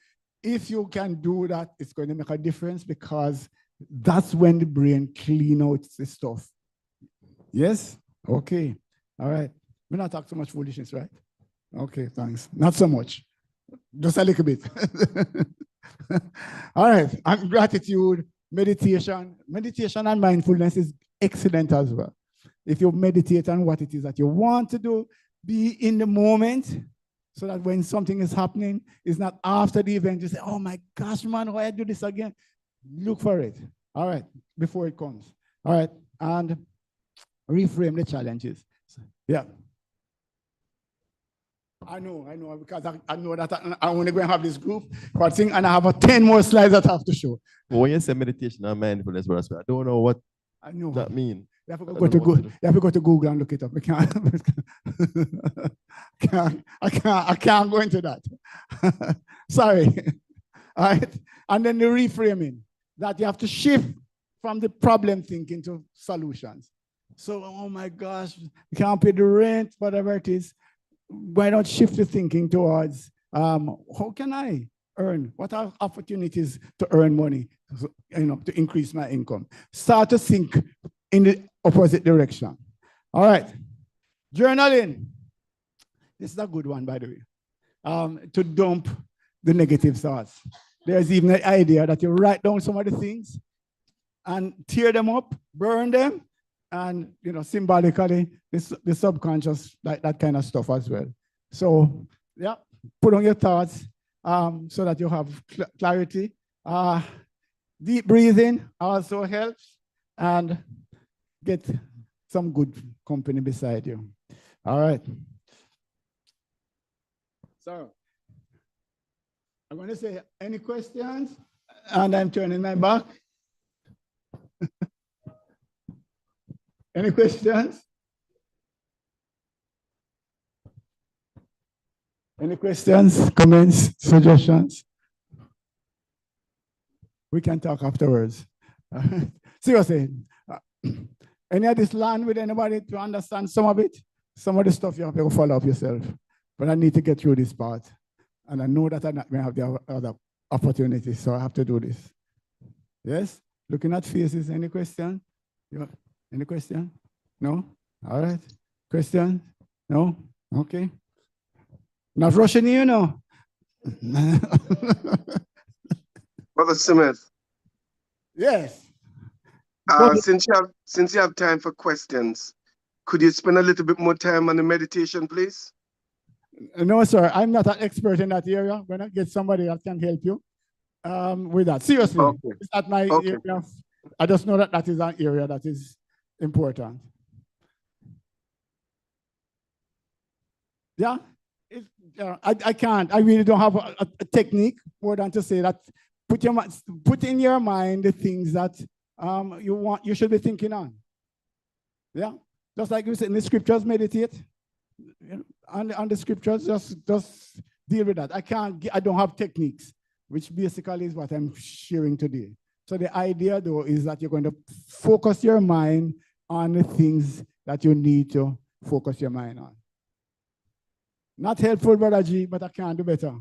if you can do that, it's going to make a difference because that's when the brain cleans out the stuff. Yes? Okay. All right. We not talk so much foolishness, right? Okay, thanks. Not so much. Just a little bit. All right. And gratitude, meditation. Meditation and mindfulness is excellent as well. If you meditate on what it is that you want to do, be in the moment so that when something is happening, it's not after the event, you say, oh my gosh, man, why I do this again? Look for it. All right, before it comes. All right, and reframe the challenges. Yeah. I know, because I know that I'm only going to have this group, but and I have 10 more slides that I have to show. But when you say meditation and mindfulness, I don't know what that means. You have to go to Google. You have to go to Google and look it up. I can't go into that. Sorry. All right. And then the reframing, that you have to shift from the problem thinking to solutions. So, oh my gosh, you can't pay the rent, whatever it is. Why not shift the thinking towards how can I earn? What are opportunities to earn money, to increase my income? Start to think in the opposite direction. All right. Journaling. This is a good one, by the way. To dump the negative thoughts. There's even an idea that you write down some of the things and tear them up, burn them, and symbolically, the subconscious, like that kind of stuff as well. So, yeah, put on your thoughts so that you have clarity. Deep breathing also helps, and get some good company beside you. All right. So, I'm going to say, any questions? And I'm turning my back. Any questions? Any questions, comments, suggestions? We can talk afterwards. Seriously, any of this land with anybody to understand some of it? Some of the stuff you have to follow up yourself. But I need to get through this part. And I know that I'm not going to have the other opportunities, so I have to do this. Yes? Looking at faces, any question? Any question? No? All right. Question? No? Okay. Not rushing you, no? Brother Smith. Yes. Since you have time for questions, could you spend a little bit more time on the meditation, please? No, sir. I'm not an expert in that area. When I get somebody that can help you with that. Seriously. Okay. It's not my area. I just know that that is an area that is important. Yeah, I can't. I really don't have a technique more than to say that put in your mind the things that you should be thinking on. Yeah, just like you said in the scriptures, meditate. On the scriptures, just deal with that. I don't have techniques, which basically is what I'm sharing today. So the idea, though, is that you're going to focus your mind on the things that you need to focus your mind on. Not helpful, Brother G, but I can do better.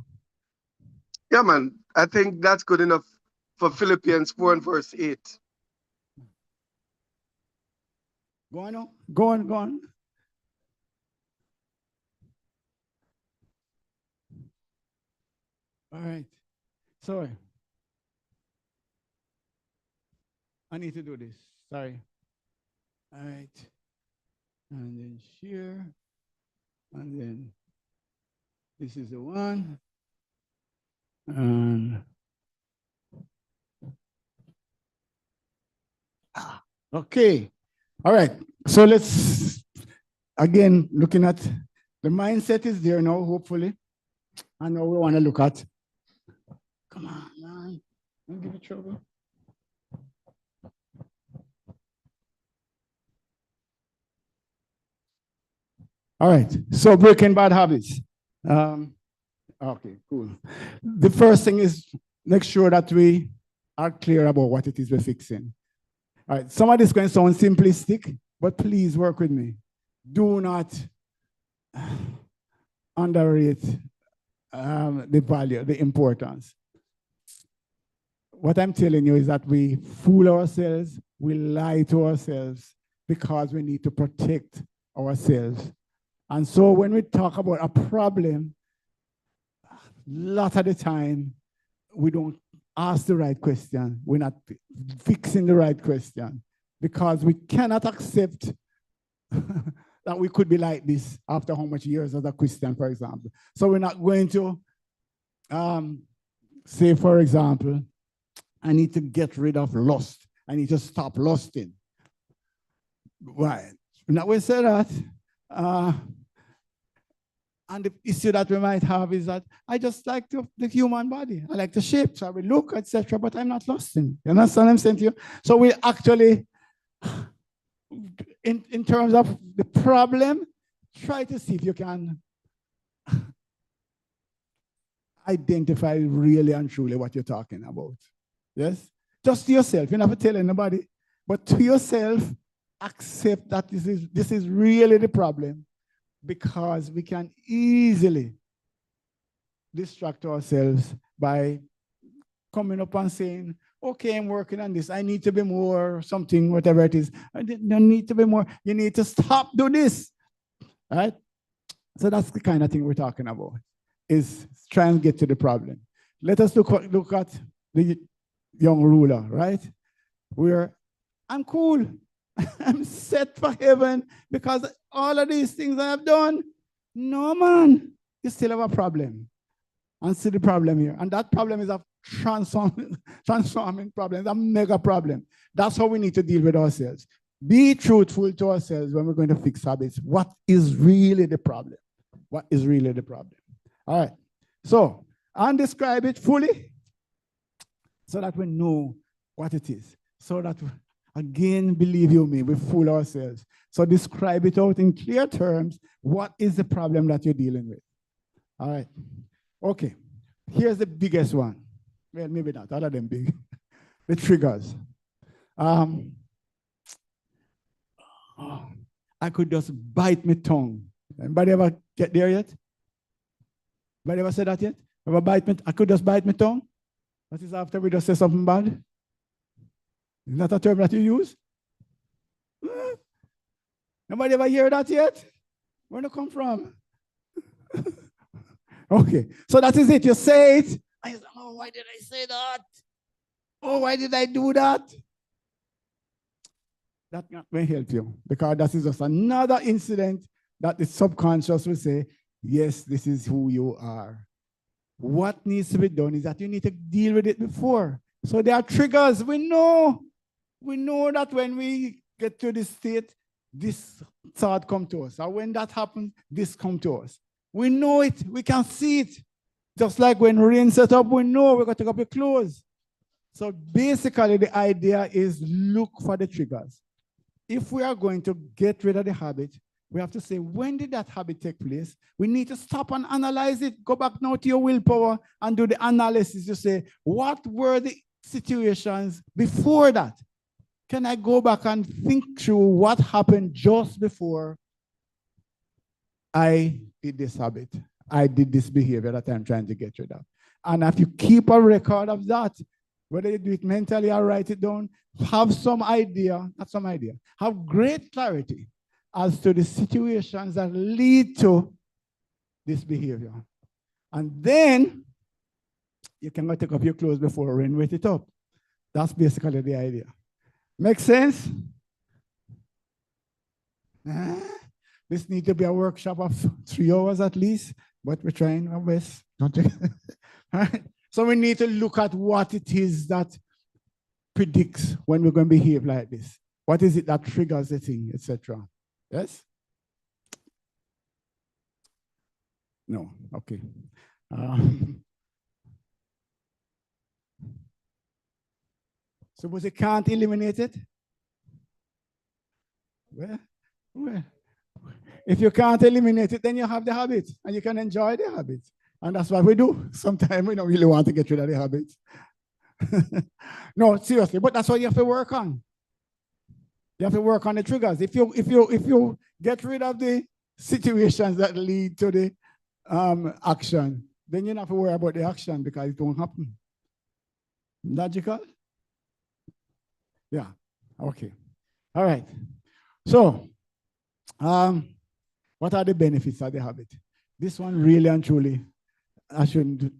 Yeah, man. I think that's good enough for Philippians 4 and verse 8. Go on, no? Go on. All right. Sorry. I need to do this. Sorry. All right. And then here. And then this is the one. And okay. All right. So let's, again, looking at the mindset is there now, hopefully. I know we want to look at. Come on, man. Don't give me trouble. All right. So breaking bad habits. Okay, cool. The first thing is make sure that we are clear about what it is we're fixing. All right. Some of this is going to sound simplistic, but please work with me. Do not underrate the value, the importance. What I'm telling you is that we fool ourselves, we lie to ourselves because we need to protect ourselves And so when we talk about a problem, a lot of the time, we don't ask the right question. We're not fixing the right question because we cannot accept that we could be like this after how much years as a Christian, for example. So we're not going to say, for example, I need to get rid of lust. I need to stop lusting. Why? We're not going to say that. And the issue that we might have is that I just like the human body. I like the shape, so I will look, etc., but I'm not lusting. You understand what I'm saying to you? So we actually, in terms of the problem, try to see if you can identify really and truly what you're talking about. Yes? Just to yourself. You don't have to tell anybody, but to yourself, accept that this is really the problem, because we can easily distract ourselves by coming up and saying, okay, I'm working on this. I need to be more something, whatever it is. I don't need to be more. You need to stop doing this. Right? So that's the kind of thing we're talking about, is try and get to the problem. Let us look at the young ruler, right? Where I'm cool. I'm set for heaven because all of these things I have done. No, man, you still have a problem. And see the problem here. And that problem is a transforming problem, a mega problem. That's how we need to deal with ourselves. Be truthful to ourselves when we're going to fix habits. What is really the problem? What is really the problem? All right. So, and describe it fully so that we know what it is. So that, again, believe you me, we fool ourselves. So describe it out in clear terms. What is the problem that you're dealing with? All right. Okay. Here's the biggest one. Well, maybe not. All of them big. The triggers. I could just bite my tongue. Anybody ever get there yet? Anybody ever said that yet? I could just bite my tongue? That is after we just say something bad? Is that a term that you use? Nobody ever hear that yet? Where did it come from? Okay, so that is it. You say it. I say, oh, why did I say that? Oh, why did I do that? That may help you, because that is just another incident that the subconscious will say, yes, this is who you are. What needs to be done is that you need to deal with it before. So there are triggers. We know that when we get to this state, this thought comes to us. Or when that happens, this comes to us. We know it. We can see it. Just like when rain set up, we know we're going to take up your clothes. So basically, the idea is look for the triggers. If we are going to get rid of the habit, we have to say, when did that habit take place? We need to stop and analyze it. Go back now to your willpower and do the analysis. You say, what were the situations before that? Can I go back and think through what happened just before I did this habit? I did this behavior that I'm trying to get rid of. And if you keep a record of that, whether you do it mentally or write it down, have some idea, not some idea, have great clarity as to the situations that lead to this behavior. And then you can go take up your clothes before rain wet it up. That's basically the idea. Make sense? This needs to be a workshop of 3 hours at least, but we're trying our best. All right? So we need to look at what it is that predicts when we're going to behave like this. What is it that triggers the thing, etc.? Yes? No, okay. Suppose you can't eliminate it? Well, if you can't eliminate it, then you have the habit and you can enjoy the habit. And that's what we do. Sometimes we don't really want to get rid of the habit. No, seriously, but that's what you have to work on. You have to work on the triggers. If you get rid of the situations that lead to the action, then you don't have to worry about the action because it won't happen. Logical? Yeah. Okay. All right. So, What are the benefits of the habit? This one really and truly, I shouldn't,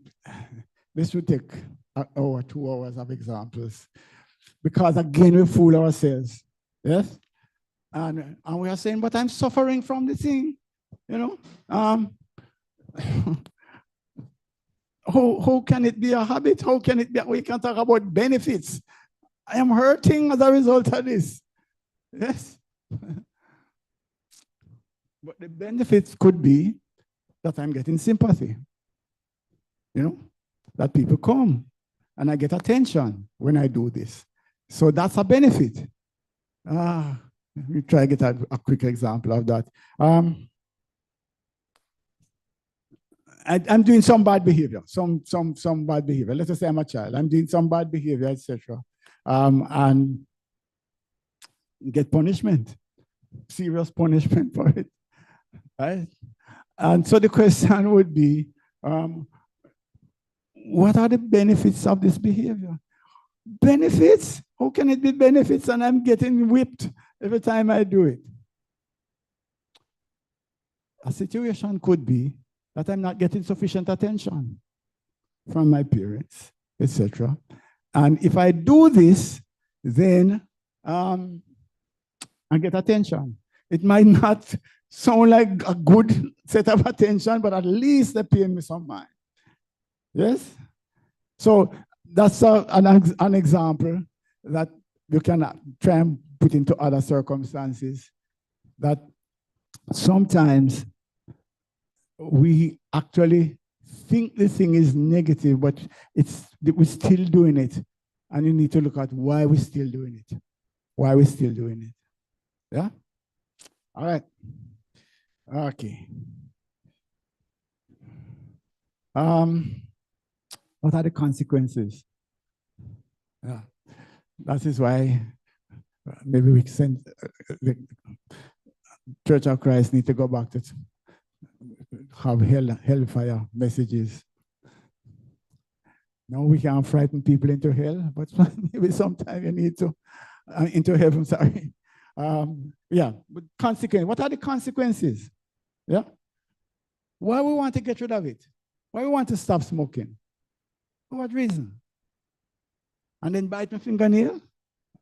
this would take an hour, 2 hours of examples. Because again, we fool ourselves. Yes? And we are saying, but I'm suffering from the thing. You know? How can it be a habit? How can it be? We can talk about benefits. I am hurting as a result of this. Yes? But the benefits could be that I'm getting sympathy. You know? That people come and I get attention when I do this. So that's a benefit. Let me try to get a quick example of that. I'm doing some bad behavior, some bad behavior. Let's just say I'm a child. I'm doing some bad behavior, etc. And get punishment, serious punishment for it, right? And so the question would be, what are the benefits of this behavior? Benefits? How can it be benefits and I'm getting whipped every time I do it? A situation could be that I'm not getting sufficient attention from my parents, etc. And if I do this, then I get attention. It might not sound like a good set of attention, but at least they pay me some mind. Yes? So that's an example that you can try and put into other circumstances, that sometimes we actually think the thing is negative, but we're still doing it. And you need to look at why we're still doing it. Why we're still doing it. Yeah? All right. Okay. What are the consequences? Yeah. That is why maybe we send the Church of Christ need to go back to have hellfire messages. No, we can't frighten people into hell, but maybe sometime you need to into heaven. Sorry. Yeah, but consequence. What are the consequences? Yeah. Why we want to get rid of it? Why we want to stop smoking? For what reason? And then bite my fingernail,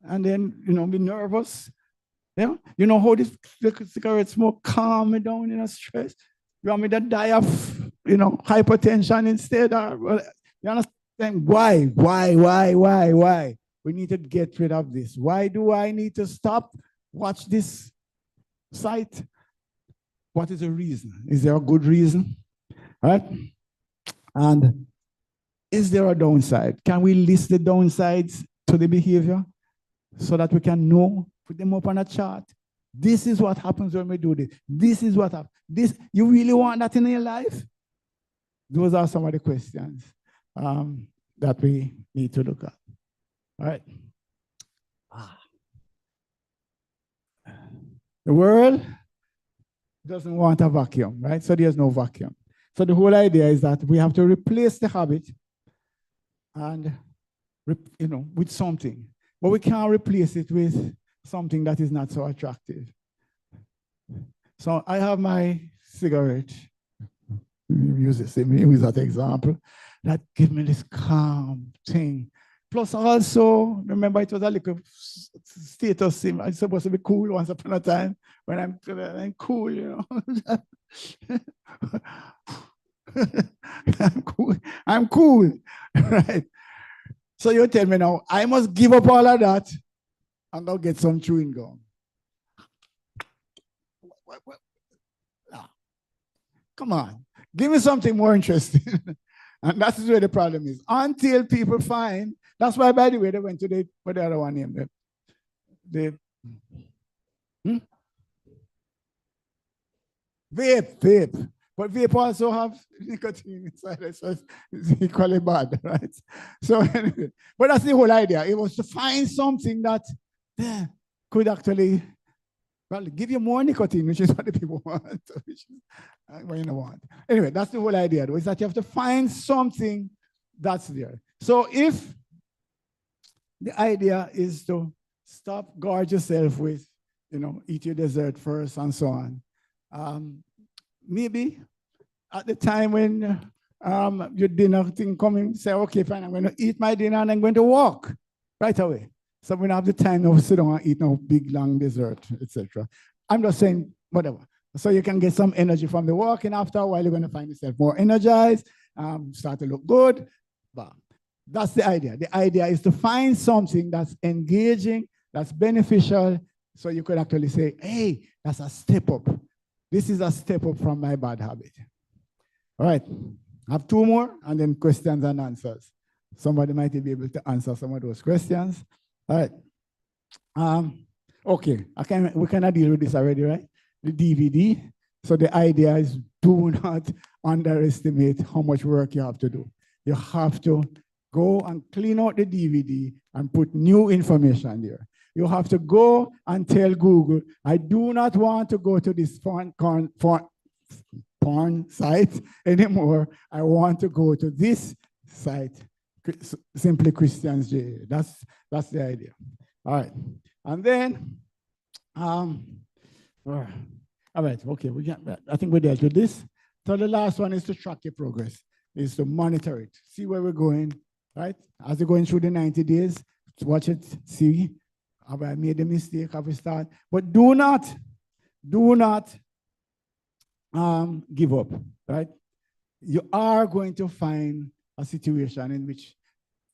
and then be nervous. Yeah, you know how this cigarette smoke calm me down in a stress. You want me to die of hypertension instead? Or, you understand why? We need to get rid of this. Why do I need to stop? Watch this site. What is the reason? Is there a good reason? All right? And is there a downside? Can we list the downsides to the behavior so that we can know, put them up on a chart? This is what happens when we do this. This is what happens. You really want that in your life? Those are some of the questions that we need to look at. All right. The world doesn't want a vacuum, right? So there's no vacuum. So the whole idea is that we have to replace the habit and, with something. But we can't replace it with something that is not so attractive. So I have my cigarette. Use that example. That gives me this calm thing. Plus also, remember it was a little status symbol. I'm supposed to be cool once upon a time when I'm cool, I'm cool, right? So you tell me now, I must give up all of that and go get some chewing gum. Come on, give me something more interesting. And that's where the problem is. Until people find, that's why, by the way, they went to what the other one named? Vape. But vape also have nicotine inside it, so it's equally bad, right? So anyway, but that's the whole idea. It was to find something that could actually, give you more nicotine, which is what the people want, which is what you don't want. Anyway, that's the whole idea, though, is that you have to find something that's there. So if the idea is to stop, guard yourself with, eat your dessert first and so on, maybe at the time when your dinner thing coming, say, okay, fine, I'm going to eat my dinner and I'm going to walk right away. So we don't have the time to sit down and eat no big, long dessert, etc. I'm just saying, whatever. So you can get some energy from the walk, and after a while, you're going to find yourself more energized, start to look good. But that's the idea. The idea is to find something that's engaging, that's beneficial, so you could actually say, hey, that's a step up. This is a step up from my bad habit. All right, I have two more, and then questions and answers. Somebody might be able to answer some of those questions. All right. Okay, we cannot deal with this already, right? The DVD. So the idea is do not underestimate how much work you have to do. You have to go and clean out the DVD and put new information there. You have to go and tell Google, I do not want to go to this porn site anymore. I want to go to this site, Simply Christians J. That's the idea. All right. And then, all right, okay, I think we dealt with this. So the last one is to track your progress, is to monitor it, see where we're going, right? As you're going through the 90 days, watch it, see, have I made a mistake, have we started? But do not give up, right? You are going to find a situation in which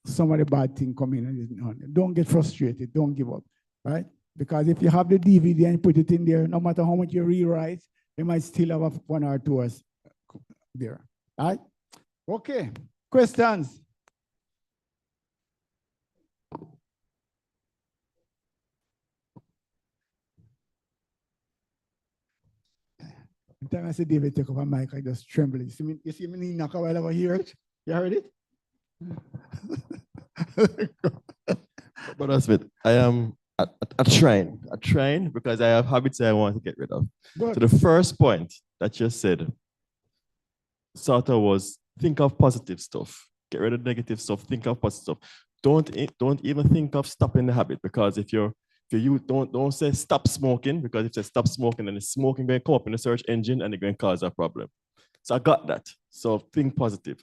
some of the bad things come in and don't get frustrated, don't give up, right? Because if you have the DVD and put it in there, no matter how much you rewrite, you might still have 1 or 2 hours there, right? Okay, questions? Every time I see David take up a mic, I just tremble. You see me knock a while over here? You heard it? Brother Smith, I am trying because I have habits I want to get rid of. Good. So the first point that you said sort of was think of positive stuff. Get rid of negative stuff, think of positive stuff. Don't even think of stopping the habit, because if you don't say stop smoking, because if you say stop smoking, then the smoking going to come up in the search engine and it's going to cause a problem. So I got that. So think positive.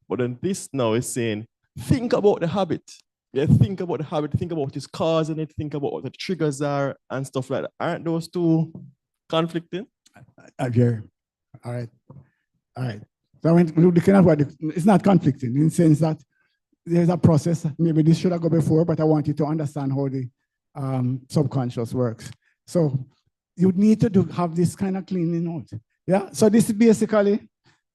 But then this now is saying, think about the habit. Yeah, think about the habit, think about what is causing it, think about what the triggers are and stuff like that. Aren't those two conflicting? Okay. All right. All right. So when looking at what it's not conflicting in the sense that there's a process. Maybe this should have gone before, but I want you to understand how the subconscious works. So you need to have this kind of cleaning out. Yeah. So this basically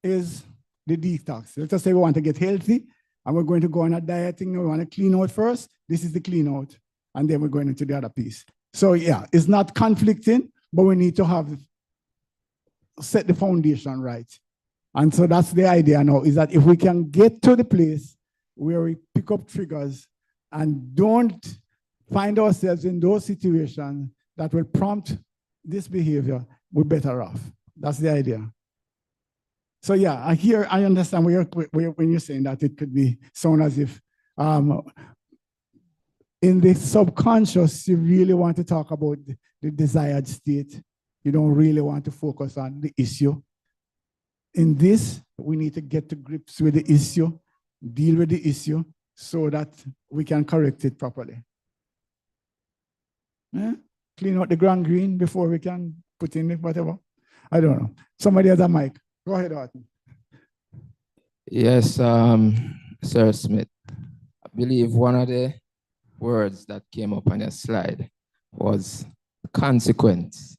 is the detox. Let's just say we want to get healthy and we're going to go on a dieting. We want to clean out first. This is the clean out. And then we're going into the other piece. So yeah, it's not conflicting, but we need to set the foundation right. And so that's the idea now, is that if we can get to the place where we pick up triggers and don't find ourselves in those situations that will prompt this behavior, we're better off. That's the idea. So yeah, I understand when you're saying that it could be sound as if in the subconscious, you really want to talk about the desired state. You don't really want to focus on the issue. In this, we need to get to grips with the issue, deal with the issue so that we can correct it properly. Yeah? Clean out the ground green before we can put in it, whatever. I don't know. Somebody has a mic. Go ahead, Arthur. Yes, Sir Smith. I believe one of the words that came up on your slide was consequence.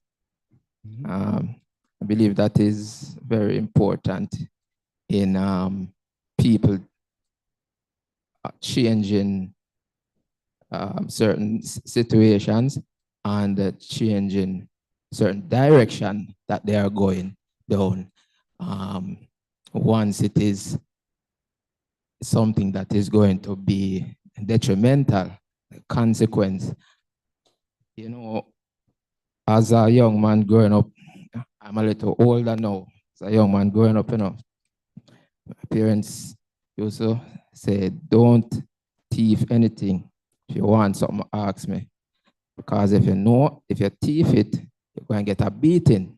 I believe that is very important in people changing certain situations and changing certain direction that they are going down. Once it is something that is going to be detrimental, consequence. You know, as a young man growing up, I'm a little older now. As a young man growing up, my parents used to say, don't thief anything. If you want something, ask me. Because if you thief it, you're going to get a beating.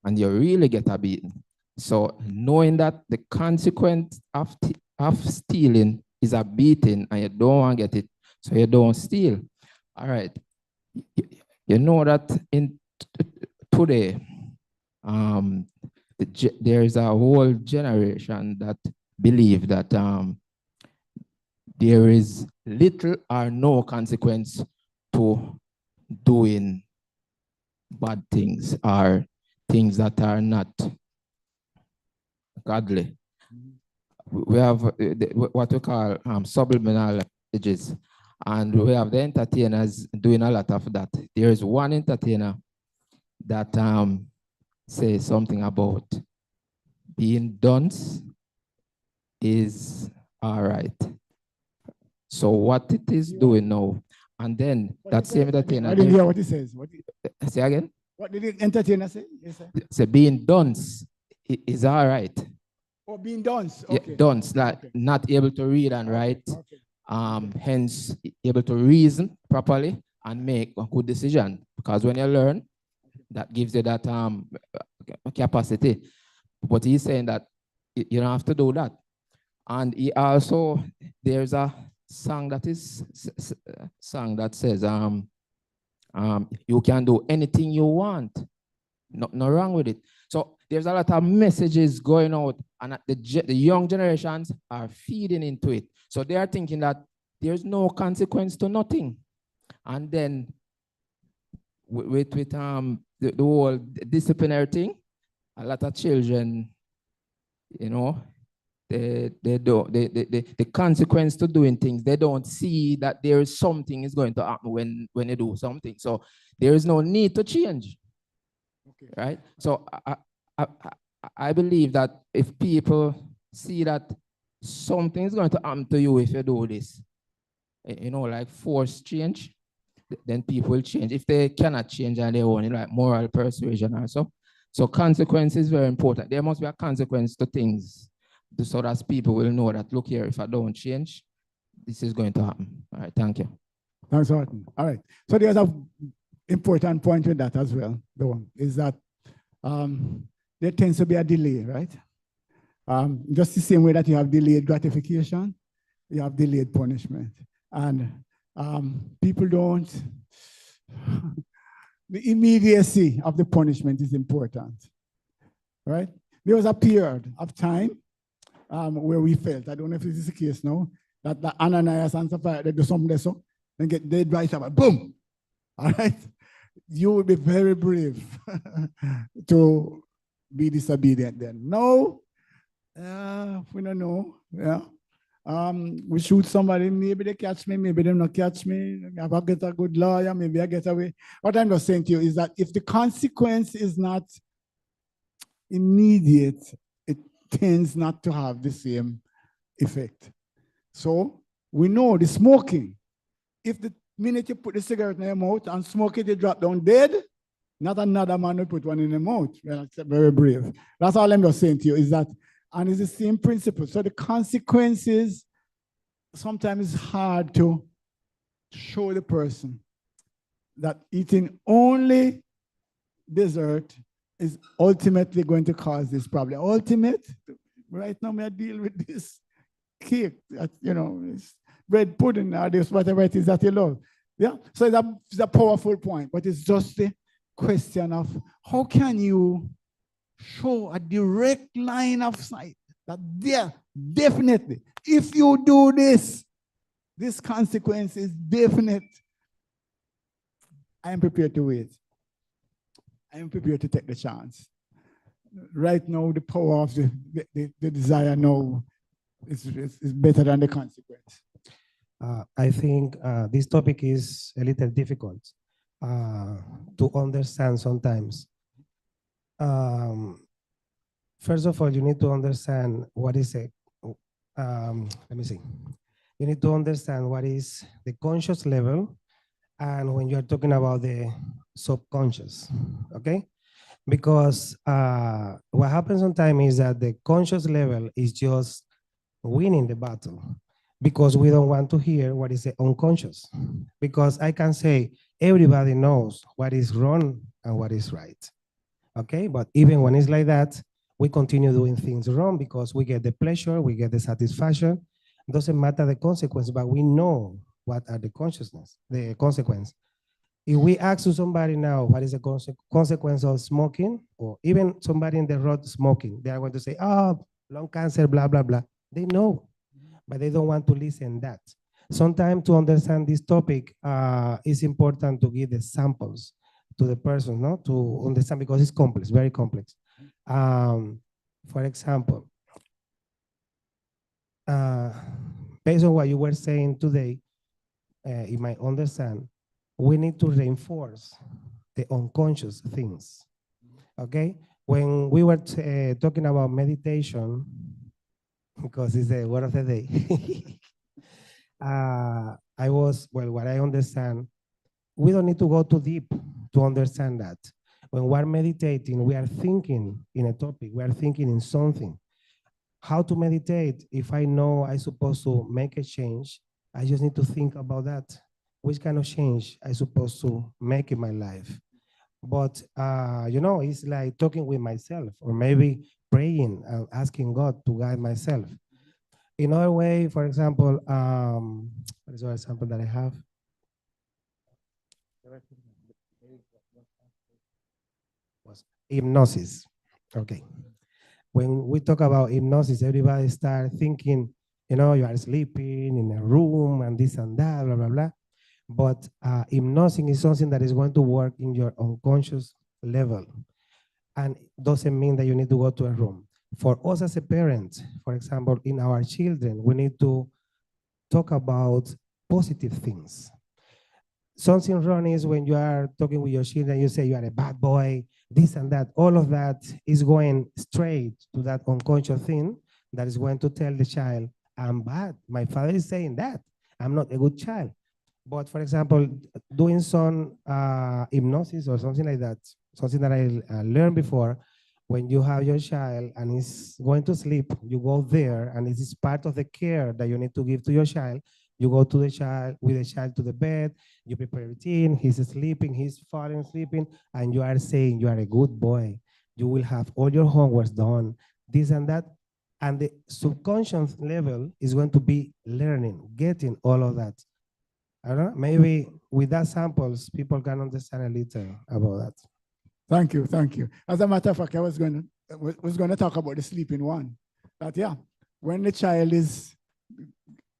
and you really get a beating. So knowing that the consequence of stealing is a beating and you don't want to get it, so you don't steal. All right. You know that in today, there is a whole generation that believe that there is little or no consequence to doing bad things or things that are not godly. We have what we call subliminal messages, and we have the entertainers doing a lot of that. There is one entertainer that says something about being dunce is all right. So what it is doing now, and then that same entertainer. I didn't hear what he says. Say again? What did the entertainer say? Yes, sir. So being dunce is all right. Or being dunce. Okay. Yeah, dunce, not able to read and write. Okay. Hence able to reason properly and make a good decision. Because when you learn, that gives you that capacity. But he's saying that you don't have to do that. And he also, there's a song that says, you can do anything you want. No wrong with it. So there's a lot of messages going out, and the young generations are feeding into it. So they are thinking that there's no consequence to nothing. And then with the whole disciplinary thing, a lot of children, you know, the consequence to doing things, they don't see that there is something is going to happen when they do something. So there is no need to change. Okay. Right? So I believe that if people see that something is going to happen to you if you do this, you know, like force change, then people will change. If they cannot change on their own, like moral persuasion also. So consequence is very important. There must be a consequence to things so that people will know that, look here, if I don't change, this is going to happen. All right, thank you. Thanks, Horton. All right. So there's an important point with that as well, the one, is that there tends to be a delay, right? Just the same way that you have delayed gratification, you have delayed punishment. And people don't, the immediacy of the punishment is important, right? There was a period of time where we felt, I don't know if this is the case now, that the Ananias and Sapphira, they do something so, and get dead right about, boom, all right? You would be very brave to be disobedient then. No, we don't know, yeah. We shoot somebody, maybe they catch me, maybe they don't catch me. If I get a good lawyer, maybe I get away. What I'm just saying to you is that if the consequence is not immediate, it tends not to have the same effect. So we know the smoking. If the minute you put the cigarette in your mouth and smoke it, you drop down dead, not another man will put one in the mouth. Well, that's very brave. That's all I'm just saying to you is that, and it's the same principle. So the consequences, sometimes it's hard to show the person that eating only dessert is ultimately going to cause this problem. Ultimate, right now I deal with this cake, that, you know, it's bread pudding or this, whatever it is that you love. Yeah, so it's a powerful point, but it's just the question of how can you show a direct line of sight that there, definitely, if you do this, this consequence is definite. I am prepared to wait. I am prepared to take the chance. Right now, the power of the desire now is better than the consequence. I think this topic is a little difficult to understand sometimes. First of all, you need to understand what is a, let me see. You need to understand what is the conscious level and when you're talking about the subconscious, okay? Because what happens sometimes is that the conscious level is just winning the battle because we don't want to hear what is the unconscious. Because I can say everybody knows what is wrong and what is right. Okay, but even when it's like that, we continue doing things wrong because we get the pleasure, we get the satisfaction. Doesn't matter the consequence, but we know what are the the consequence. If we ask to somebody now what is the consequence of smoking, or even somebody in the road smoking, they are going to say, oh, lung cancer, blah, blah, blah. They know, but they don't want to listen that. Sometimes to understand this topic, it's important to give the samples to the person, no, to understand, because it's complex, very complex. For example, based on what you were saying today, you might understand, we need to reinforce the unconscious things, okay? When we were talking about meditation, because it's the word of the day, what I understand, we don't need to go too deep to understand that. When we're meditating, we are thinking in a topic, we are thinking in something. How to meditate? If I know I'm supposed to make a change, I just need to think about that. Which kind of change I'm supposed to make in my life? But, it's like talking with myself, or maybe praying and asking God to guide myself. In other way, for example, what is one example that I have? Was hypnosis. Okay. When we talk about hypnosis, everybody start thinking, you are sleeping in a room and this and that, blah, blah, blah. But hypnosis is something that is going to work in your unconscious level. And doesn't mean that you need to go to a room. For us as a parent, for example, in our children, we need to talk about positive things. Something wrong is when you are talking with your children, you say you are a bad boy, this and that. All of that is going straight to that unconscious thing that is going to tell the child, I'm bad. My father is saying that. I'm not a good child. But for example, doing some hypnosis or something like that, something that I learned before, when you have your child and he's going to sleep, you go there, and this is part of the care that you need to give to your child. You go to the child, with the child to the bed, you prepare routine, he's sleeping, he's falling sleeping, and you are saying you are a good boy. You will have all your homework done, this and that. And the subconscious level is going to be learning, getting all of that. I don't know, maybe with that samples, people can understand a little about that. Thank you, thank you. As a matter of fact, I was going to talk about the sleeping one. That, yeah, when the child is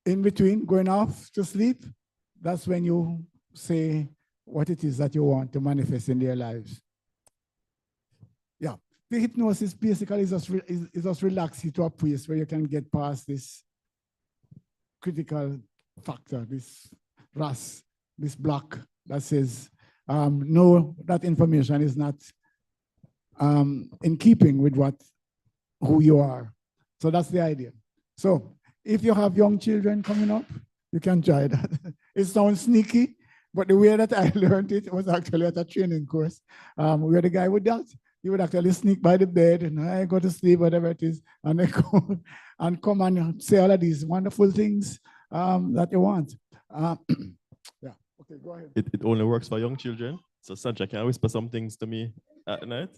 in between going off to sleep, that's when you say what it is that you want to manifest in their lives. Yeah, the hypnosis basically is just relax you to a place where you can get past this critical factor, this RAS, this block that says, no, that information is not in keeping with who you are. So that's the idea. So if you have young children coming up, you can try that. It sounds sneaky, but the way that I learned it was actually at a training course where the guy would that. He would actually sneak by the bed and I go to sleep, whatever it is, and then come and say all of these wonderful things that you want. Yeah, okay, go ahead. It only works for young children. So Sandra, can you whisper some things to me at night?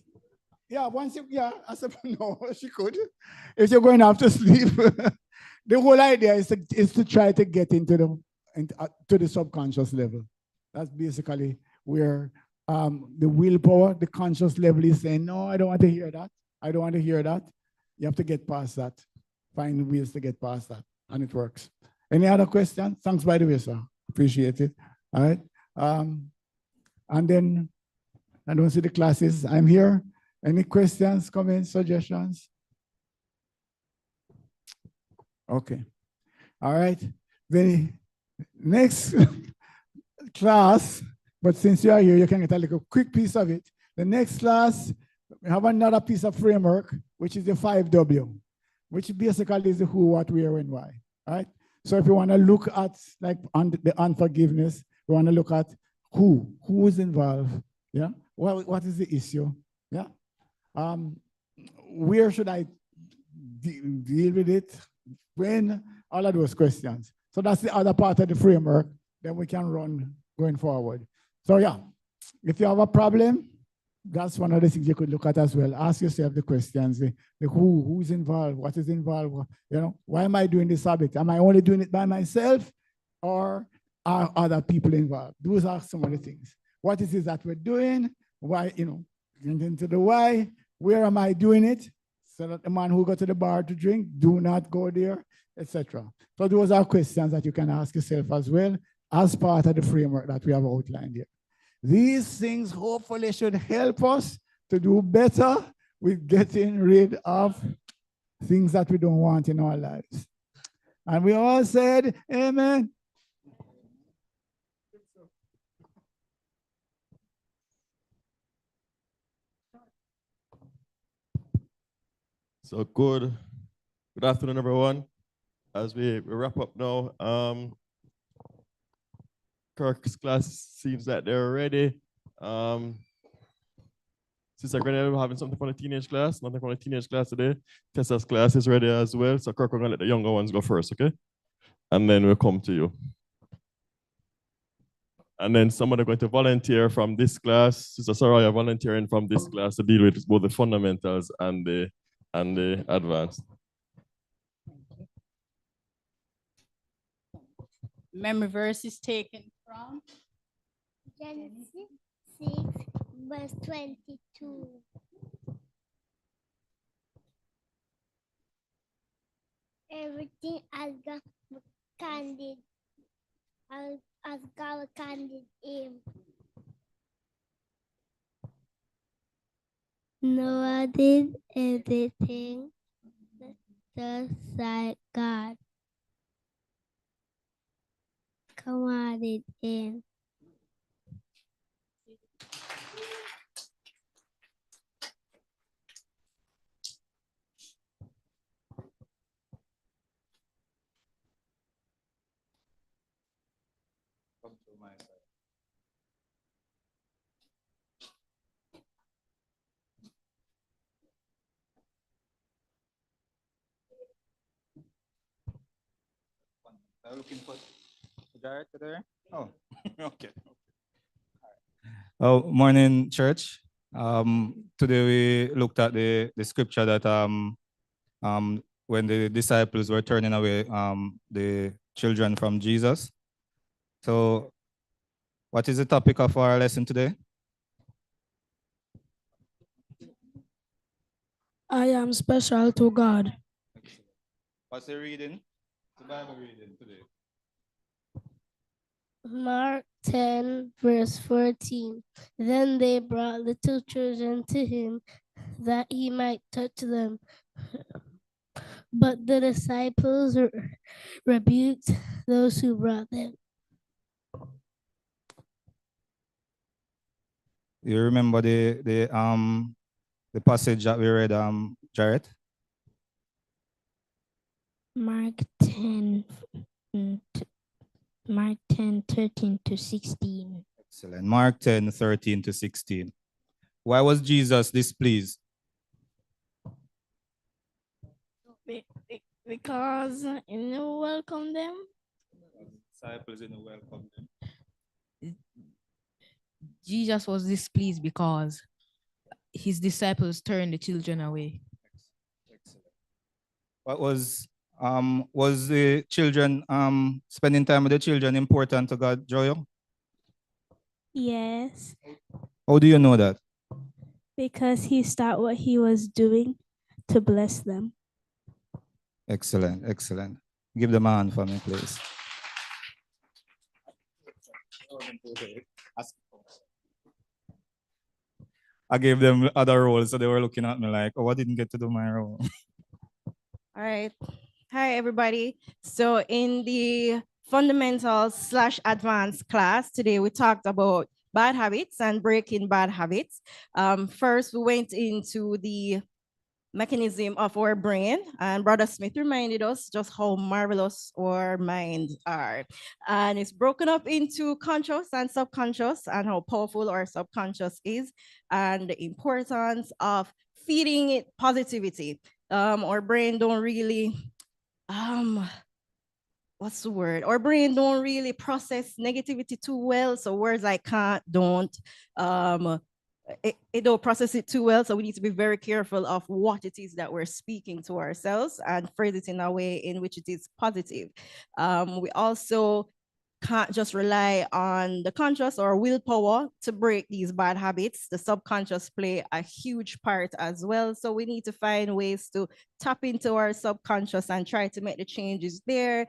Yeah, I said, no, she could. If you're going after sleep, the whole idea is to try to get into the subconscious level. That's basically where the willpower, the conscious level is saying, no, I don't want to hear that. I don't want to hear that. You have to get past that. Find ways to get past that, and it works. Any other questions? Thanks, by the way, sir. Appreciate it. All right. And then I don't see the classes. I'm here. Any questions, comments, suggestions? Okay. All right. The next class, but since you are here, you can get a little quick piece of it. The next class, we have another piece of framework, which is the 5W, which basically is the who, what, where, and why. All right. So if you want to look at like the unforgiveness, you want to look at who is involved. Yeah. What is the issue? Yeah. Where should I deal with it? When? All of those questions. So that's the other part of the framework. Then we can run going forward. So yeah, if you have a problem, That's one of the things you could look at as well. Ask yourself the questions, the who's involved, what is involved, why am I doing this habit? Am I only doing it by myself or are other people involved? Those are some of the things. What is it that we're doing? Why, getting into the why, where am I doing it? So that the man who got to the bar to drink, do not go there, etc. So those are questions that you can ask yourself as well as part of the framework that we have outlined here. These things hopefully should help us to do better with getting rid of things that we don't want in our lives. And we all said, amen. So good afternoon, everyone. As we wrap up now, Kirk's class seems that they're ready. Sister Grenada, we're having something for the teenage class, nothing for the teenage class today. Tessa's class is ready as well. So Kirk, we're gonna let the younger ones go first, okay? And then we'll come to you. And then somebody going to volunteer from this class. Sister Soraya volunteering from this class to deal with both the fundamentals and the advanced. Memory verse is taken from Genesis 6, verse 22. Everything as God candid, as God candid him. Noah did everything just like God commanded him. I'm looking for Jared there. Oh, okay. Oh, morning, church. Today we looked at the scripture that when the disciples were turning away the children from Jesus. So, what is the topic of our lesson today? I am special to God. What's the reading? The Bible reading today. Mark 10, verse 14. Then they brought little children to him that he might touch them. But the disciples rebuked those who brought them. You remember the passage that we read, Jared? Mark 10, 13 to 16. Excellent. Mark 10, 13 to 16. Why was Jesus displeased? Because he didn't welcome them. Disciples didn't welcome them. Jesus was displeased because his disciples turned the children away. Excellent. What was the children spending time with the children important to God, Joyo? Yes. How do you know that? Because he stopped what he was doing to bless them. Excellent, excellent. Give them a hand for me, please. I gave them other roles, so they were looking at me like, oh, I didn't get to do my role. All right. Hi, everybody. So in the fundamentals/advanced class, today we talked about bad habits and breaking bad habits. First, we went into the mechanism of our brain, and Brother Smith reminded us just how marvelous our minds are. And it's broken up into conscious and subconscious, and how powerful our subconscious is, and the importance of feeding it positivity. Our brain don't really, what's the word? Our brain don't really process negativity too well. So words like can't, don't, it don't process it too well. So we need to be very careful of what it is that we're speaking to ourselves and phrase it in a way in which it is positive. We also can't just rely on the conscious or willpower to break these bad habits. The subconscious play a huge part as well. So we need to find ways to tap into our subconscious and try to make the changes there.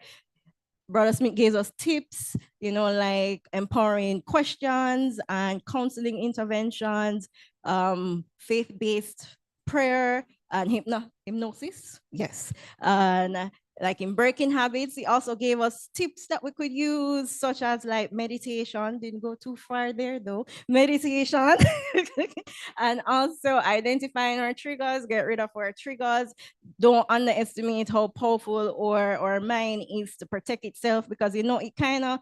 Brother Smith gave us tips, like empowering questions and counseling interventions, faith-based prayer and hypnosis. Yes. And like in breaking habits, he also gave us tips that we could use, such as like meditation. Didn't go too far there though. Meditation. And also identifying our triggers, get rid of our triggers. Don't underestimate how powerful our mind is to protect itself, because it kind of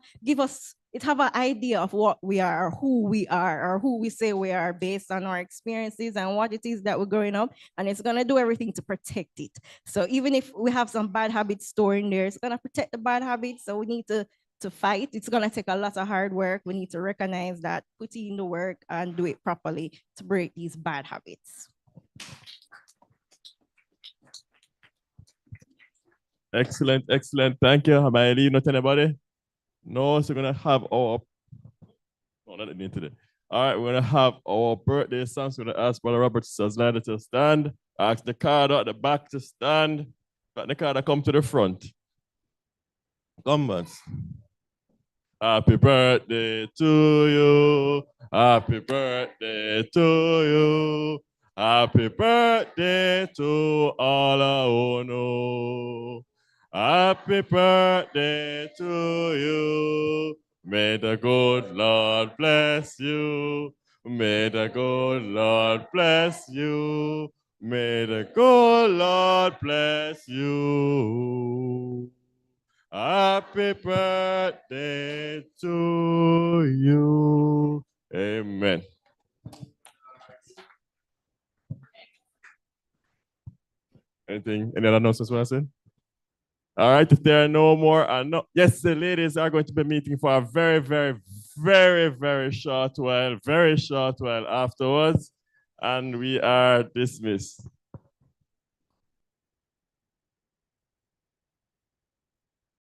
it have an idea of what we are, or who we are, or who we say we are based on our experiences and what it is that we're growing up, and it's gonna do everything to protect it. So even if we have some bad habits stored in there, it's gonna protect the bad habits. So we need to fight. It's gonna take a lot of hard work. We need to recognize that, put in the work, and do it properly to break these bad habits. Excellent, excellent. Thank you. Am I leaving not anybody? No, so we're gonna have our not today. All right, we're gonna have our birthday songs. We're gonna ask Brother Robert Sazlanda to stand. Ask the card at the back to stand. Got the card to come to the front. Come on. Happy birthday to you. Happy birthday to you. Happy birthday to Alaono. Happy birthday to you. May the good Lord bless you. May the good Lord bless you. May the good Lord bless you. Happy birthday to you. Amen. Anything? Any other announcements want to say? All right, if there are no more, yes, the ladies are going to be meeting for a very, very, very, very short while afterwards, and we are dismissed.